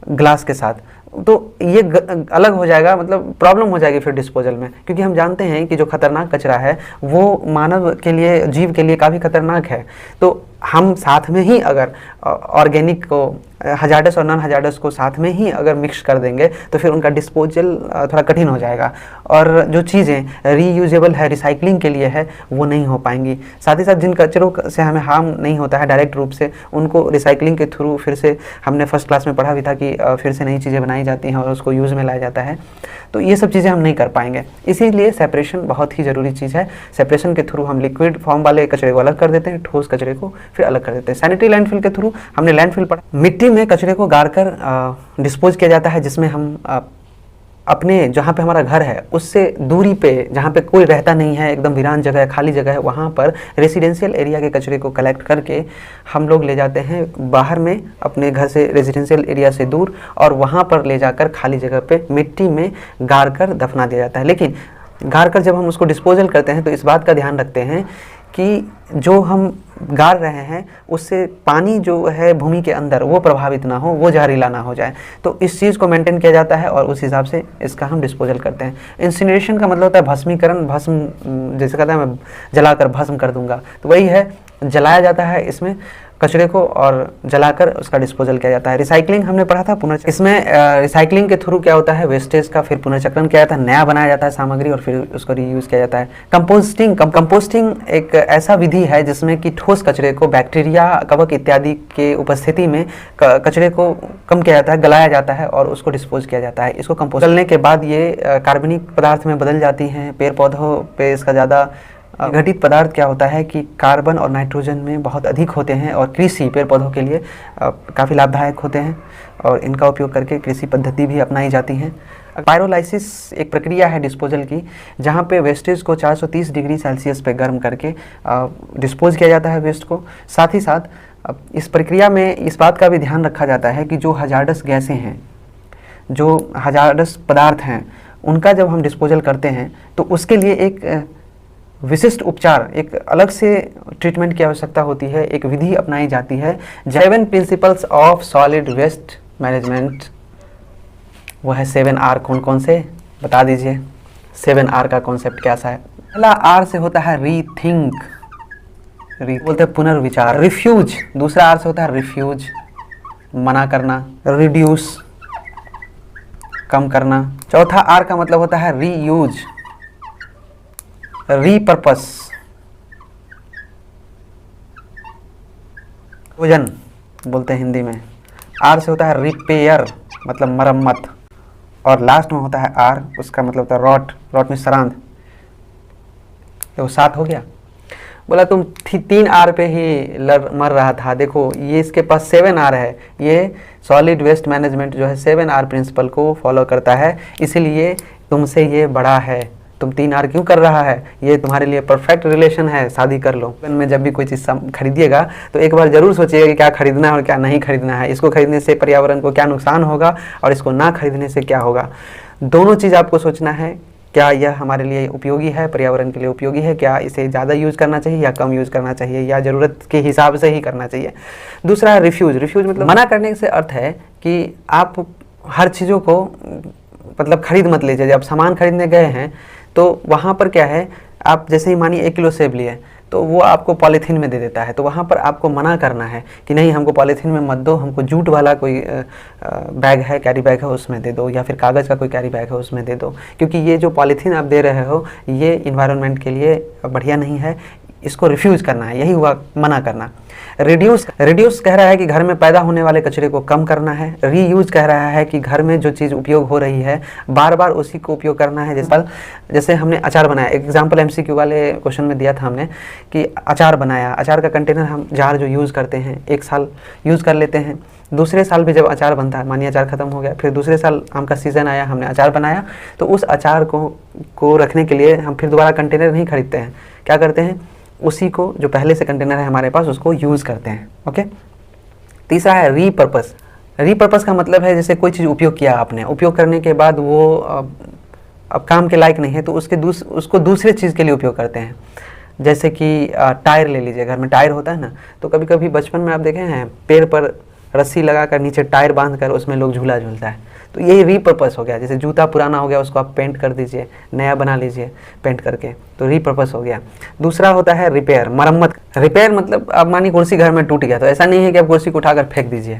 ग्लास के साथ, तो ये अलग हो जाएगा, मतलब प्रॉब्लम हो जाएगी फिर डिस्पोजल में। क्योंकि हम जानते हैं कि जो खतरनाक कचरा है वो मानव के लिए, जीव के लिए काफ़ी खतरनाक है। तो हम साथ में ही अगर ऑर्गेनिक को, हजार्डस और नॉन हजार्डस को साथ में ही अगर मिक्स कर देंगे तो फिर उनका डिस्पोजल थोड़ा कठिन हो जाएगा और जो चीज़ें रीयूजेबल है, रिसाइकलिंग के लिए है, वो नहीं हो पाएंगी। साथ ही साथ जिन कचरों से हमें हार्म नहीं होता है डायरेक्ट रूप से, उनको रिसाइकलिंग के थ्रू फिर से, हमने फर्स्ट क्लास में पढ़ा भी था कि फिर से नई चीज़ें बनाई जाती हैं और उसको यूज़ में लाया जाता है। तो ये सब चीज़ें हम नहीं कर पाएंगे, इसीलिए सेपरेशन बहुत ही ज़रूरी चीज़ है। सेपरेशन के थ्रू हम लिक्विड फॉर्म वाले कचरे को अलग कर देते हैं, ठोस कचरे को फिर अलग कर देते हैं। सैनिटरी लैंडफिल के थ्रू हमने लैंडफिल पढ़ा, मिट्टी में कचरे को गाड़कर डिस्पोज किया जाता है, जिसमें हम अपने जहाँ पे हमारा घर है उससे दूरी पे, जहाँ पे कोई रहता नहीं है, एकदम वीरान जगह है, खाली जगह है, वहाँ पर रेजिडेंशियल एरिया के कचरे को कलेक्ट करके हम लोग ले जाते हैं बाहर में, अपने घर से, रेजिडेंशियल एरिया से दूर, और वहाँ पर ले जाकर खाली जगह पे मिट्टी में गाड़ कर दफना दिया जाता है। लेकिन गाड़ कर जब हम उसको डिस्पोजल करते हैं तो इस बात का ध्यान रखते हैं कि जो हम गाड़ रहे हैं उससे पानी जो है भूमि के अंदर वो प्रभावित ना हो, वो जहरीला ना हो जाए। तो इस चीज़ को मेंटेन किया जाता है और उस हिसाब से इसका हम डिस्पोजल करते हैं। इंसिनरेशन का मतलब होता है भस्मीकरण, भस्म, जैसे कहता है मैं जलाकर भस्म कर दूंगा, तो वही है, जलाया जाता है इसमें कचरे को और जलाकर उसका डिस्पोजल किया जाता है। रिसाइकलिंग हमने पढ़ा था, पुनर्चक्रण। इसमें रिसाइकलिंग के थ्रू क्या होता है, वेस्टेज का फिर पुनर्चक्रण किया जाता है, नया बनाया जाता है सामग्री और फिर उसको रीयूज़ किया जाता है। कंपोस्टिंग, कंपोस्टिंग एक ऐसा विधि है जिसमें कि ठोस कचरे को बैक्टीरिया, कवक इत्यादि के उपस्थिति में कचरे को कम किया जाता है, गलाया जाता है और उसको डिस्पोज किया जाता है। इसको कंपोस्ट करने के बाद ये कार्बनिक पदार्थ में बदल जाती हैं। पेड़ पौधों पे इसका ज़्यादा घटित पदार्थ क्या होता है कि कार्बन और नाइट्रोजन में बहुत अधिक होते हैं और कृषि पेड़ पौधों के लिए काफ़ी लाभदायक होते हैं और इनका उपयोग करके कृषि पद्धति भी अपनाई जाती हैं। पायरोलाइसिस एक प्रक्रिया है डिस्पोजल की, जहाँ पे वेस्टेज को 430 डिग्री सेल्सियस पे गर्म करके डिस्पोज किया जाता है वेस्ट को। साथ ही साथ इस प्रक्रिया में इस बात का भी ध्यान रखा जाता है कि जो हजार्डस गैसें हैं, जो हजार्डस पदार्थ हैं, उनका जब हम डिस्पोजल करते हैं तो उसके लिए एक विशिष्ट उपचार, एक अलग से ट्रीटमेंट की आवश्यकता होती है, एक विधि अपनाई जाती है। 7 principles of solid waste management, वो है 7R। कौन कौन से बता दीजिए, 7R का कॉन्सेप्ट कैसा है? पहला R से होता है रीथिंक, बोलते हैं पुनर्विचार। रिफ्यूज, दूसरा R से होता है रिफ्यूज, मना करना। रिड्यूस, कम करना। चौथा R का मतलब होता है रीयूज, रीपर्पस, भोजन बोलते हैं हिंदी में। R से होता है रिपेयर, मतलब मरम्मत। और लास्ट में होता है R, उसका मतलब होता है रॉट, रॉट में सरांध। तो 7 हो गया। बोला तुम 3R पे ही मर रहा था, देखो ये इसके पास 7R है। ये सॉलिड वेस्ट मैनेजमेंट जो है 7R प्रिंसिपल को फॉलो करता है, इसीलिए तुमसे ये बड़ा है, तुम 3 आर क्यों कर रहा है, ये तुम्हारे लिए परफेक्ट रिलेशन है, शादी कर लो। में जब भी कोई चीज़ खरीदिएगा तो एक बार ज़रूर सोचिएगा कि क्या खरीदना है और क्या नहीं खरीदना है, इसको खरीदने से पर्यावरण को क्या नुकसान होगा और इसको ना खरीदने से क्या होगा। दोनों चीज़ आपको सोचना है, क्या यह हमारे लिए उपयोगी है, पर्यावरण के लिए उपयोगी है, क्या इसे ज़्यादा यूज़ करना चाहिए या कम यूज़ करना चाहिए या ज़रूरत के हिसाब से ही करना चाहिए। दूसरा है रिफ्यूज़। रिफ्यूज़ मतलब मना करने से अर्थ है कि आप हर चीज़ों को मतलब खरीद मत लीजिए। जब सामान खरीदने गए हैं तो वहाँ पर क्या है, आप जैसे ही मानिए 1 किलो सेब लिए तो वो आपको पॉलीथीन में दे देता है, तो वहाँ पर आपको मना करना है कि नहीं, हमको पॉलीथीन में मत दो, हमको जूट वाला कोई बैग है, कैरी बैग है, उसमें दे दो, या फिर कागज़ का कोई कैरी बैग है उसमें दे दो, क्योंकि ये जो पॉलीथीन आप दे रहे हो ये इन्वायरमेंट के लिए बढ़िया नहीं है, इसको रिफ्यूज़ करना है। यही हुआ मना करना। रिड्यूस कह रहा है कि घर में पैदा होने वाले कचरे को कम करना है। रीयूज कह रहा है कि घर में जो चीज़ उपयोग हो रही है बार बार उसी को उपयोग करना है। जैसे हमने अचार बनाया, एग्जाम्पल MCQ वाले क्वेश्चन में दिया था हमने कि अचार बनाया, अचार का कंटेनर हम जार जो यूज़ करते हैं 1 साल यूज़ कर लेते हैं, दूसरे साल भी जब अचार बनता है, मानिए अचार ख़त्म हो गया, फिर दूसरे साल आम का सीज़न आया, हमने अचार बनाया, तो उस अचार को रखने के लिए हम फिर दोबारा कंटेनर नहीं खरीदते हैं, क्या करते हैं, उसी को जो पहले से कंटेनर है हमारे पास उसको यूज़ करते हैं। ओके। तीसरा है रीपर्पस। रीपर्पस का मतलब है जैसे कोई चीज़ उपयोग किया आपने, उपयोग करने के बाद वो अब काम के लायक नहीं है तो उसको दूसरे चीज़ के लिए उपयोग करते हैं। जैसे कि टायर ले लीजिए, घर में टायर होता है ना, तो कभी कभी बचपन में आप देखे हैं पेड़ पर रस्सी लगाकर नीचे टायर बांधकर उसमें लोग झूला झूलता है, तो यही रीपर्पस हो गया। जैसे जूता पुराना हो गया उसको आप पेंट कर दीजिए, नया बना लीजिए पेंट करके, तो रीपर्पस हो गया। दूसरा होता है रिपेयर, मरम्मत। रिपेयर मतलब आप मानिए कुर्सी घर में टूट गया, तो ऐसा नहीं है कि आप कुर्सी को उठाकर फेंक दीजिए,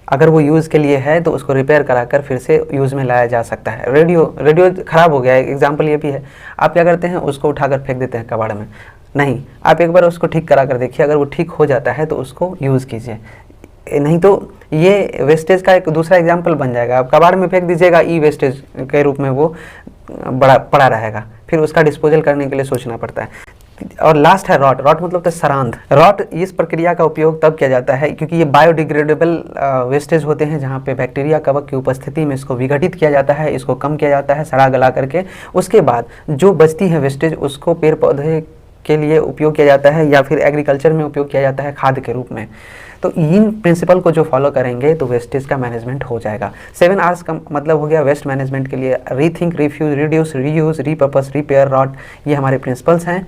अगर वो यूज़ के लिए है तो उसको रिपेयर कराकर फिर से यूज़ में लाया जा सकता है। रेडियो ख़राब हो गया है, एग्जाम्पल ये भी है, आप क्या करते हैं उसको उठाकर फेंक देते हैं कबाड़ में, नहीं, आप एक बार उसको ठीक करा कर देखिए, अगर वो ठीक हो जाता है तो उसको यूज़ कीजिए, नहीं तो ये वेस्टेज का एक दूसरा एग्जाम्पल बन जाएगा। आप कबाड़ में फेंक दीजिएगा, ई वेस्टेज के रूप में वो बड़ा पड़ा रहेगा, फिर उसका डिस्पोजल करने के लिए सोचना पड़ता है। और लास्ट है रॉट। रॉट मतलब सरांध। रॉट इस प्रक्रिया का उपयोग तब किया जाता है क्योंकि ये बायोडिग्रेडेबल वेस्टेज होते हैं जहाँ पे बैक्टीरिया कवक की उपस्थिति में इसको विघटित किया जाता है, इसको कम किया जाता है सड़ा गला करके। उसके बाद जो बचती है वेस्टेज उसको पेड़ पौधे के लिए उपयोग किया जाता है या फिर एग्रीकल्चर में उपयोग किया जाता है खाद के रूप में। तो इन प्रिंसिपल को जो फॉलो करेंगे तो वेस्टेज का मैनेजमेंट हो जाएगा। 7 R's का मतलब हो गया वेस्ट मैनेजमेंट के लिए rethink, refuse, reduce, reuse, repurpose, repair, rot, ये हमारे प्रिंसिपल्स हैं।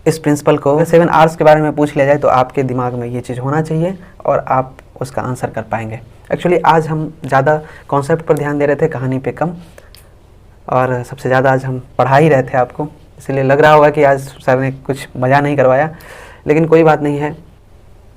इस प्रिंसिपल को 7 R's के बारे में पूछ लिया जाए तो आपके दिमाग में ये चीज़ होना चाहिए और आप उसका आंसर कर पाएंगे। एक्चुअली आज हम ज़्यादा कॉन्सेप्ट पर ध्यान दे रहे थे, कहानी पे कम, और सबसे ज़्यादा आज हम पढ़ा ही रहे थे आपको, इसलिए लग रहा होगा कि आज सर ने कुछ मज़ा नहीं करवाया, लेकिन कोई बात नहीं है।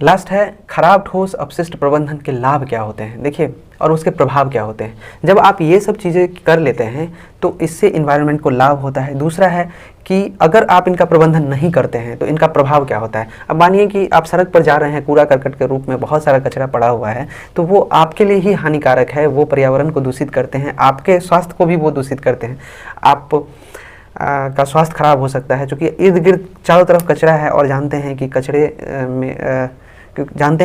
लास्ट है खराब ठोस अपशिष्ट प्रबंधन के लाभ क्या होते हैं, देखिए, और उसके प्रभाव क्या होते हैं। जब आप ये सब चीज़ें कर लेते हैं तो इससे इन्वायरमेंट को लाभ होता है। दूसरा है कि अगर आप इनका प्रबंधन नहीं करते हैं तो इनका प्रभाव क्या होता है। अब मानिए कि आप सड़क पर जा रहे हैं, कूड़ा करकट के रूप में बहुत सारा कचरा पड़ा हुआ है, तो वो आपके लिए ही हानिकारक है, वो पर्यावरण को दूषित करते हैं, आपके स्वास्थ्य को भी वो दूषित करते हैं, आप का स्वास्थ्य खराब हो सकता है, क्योंकि इर्द गिर्द चारों तरफ कचरा है और जानते हैं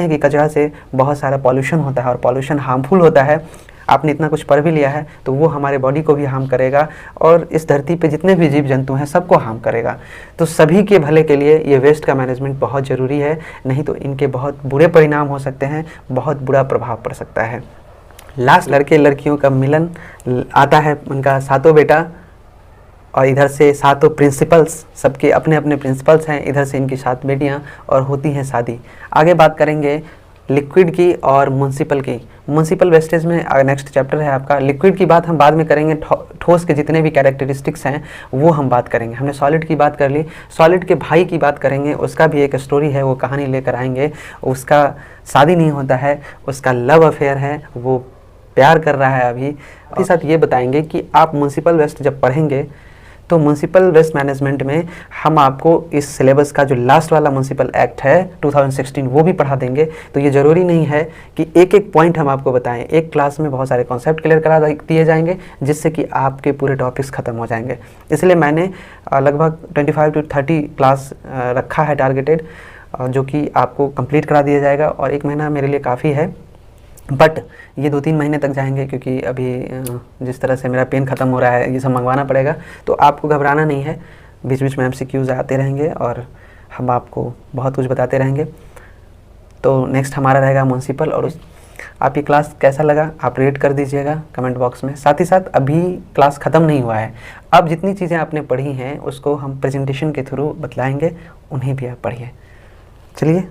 कि कचरा से बहुत सारा पॉल्यूशन होता है और पॉल्यूशन हार्मफुल होता है। आपने इतना कुछ पढ़ भी लिया है तो वो हमारे बॉडी को भी हार्म करेगा और इस धरती पे जितने भी जीव जंतु हैं सबको हार्म करेगा। तो सभी के भले के लिए ये वेस्ट का मैनेजमेंट बहुत ज़रूरी है, नहीं तो इनके बहुत बुरे परिणाम हो सकते हैं, बहुत बुरा प्रभाव पड़ सकता है। लास्ट लड़के लड़कियों का मिलन आता है, उनका सातों बेटा, और इधर से सातों प्रिंसिपल्स, सबके अपने अपने प्रिंसिपल्स हैं, इधर से इनकी 7 बेटियां और होती हैं शादी। आगे बात करेंगे लिक्विड की और म्युनिसिपल की। म्युनिसिपल वेस्टेज में नेक्स्ट चैप्टर है आपका। लिक्विड की बात हम बाद में करेंगे, ठोस के जितने भी कैरेक्टरिस्टिक्स हैं वो हम बात करेंगे। हमने सॉलिड की बात कर ली, सॉलिड के भाई की बात करेंगे, उसका भी एक स्टोरी है, वो कहानी लेकर आएंगे। उसका शादी नहीं होता है, उसका लव अफेयर है, वो प्यार कर रहा है अभी। इसके साथ ये बताएंगे कि आप म्युनिसिपल वेस्ट जब पढ़ेंगे तो म्युनिसिपल वेस्ट मैनेजमेंट में हम आपको इस सिलेबस का जो लास्ट वाला म्युनिसिपल एक्ट है 2016 वो भी पढ़ा देंगे। तो ये ज़रूरी नहीं है कि एक एक पॉइंट हम आपको बताएं, एक क्लास में बहुत सारे कॉन्सेप्ट क्लियर करा दिए जाएंगे जिससे कि आपके पूरे टॉपिक्स ख़त्म हो जाएंगे। इसलिए मैंने लगभग 25 to 30 क्लास रखा है टारगेटेड, जो कि आपको कंप्लीट करा दिया जाएगा और 1 महीना मेरे लिए काफ़ी है। बट ये 2-3 महीने तक जाएंगे, क्योंकि अभी जिस तरह से मेरा पेन ख़त्म हो रहा है ये सब मंगवाना पड़ेगा। तो आपको घबराना नहीं है, बीच बीच में MCQs आते रहेंगे और हम आपको बहुत कुछ बताते रहेंगे। तो नेक्स्ट हमारा रहेगा म्युनिसिपल। और आपकी क्लास कैसा लगा आप रेट कर दीजिएगा कमेंट बॉक्स में। साथ ही साथ अभी क्लास ख़त्म नहीं हुआ है, अब जितनी चीज़ें आपने पढ़ी हैं उसको हम प्रेजेंटेशन के थ्रू बतलाएँगे, उन्हें भी आप पढ़िए। चलिए।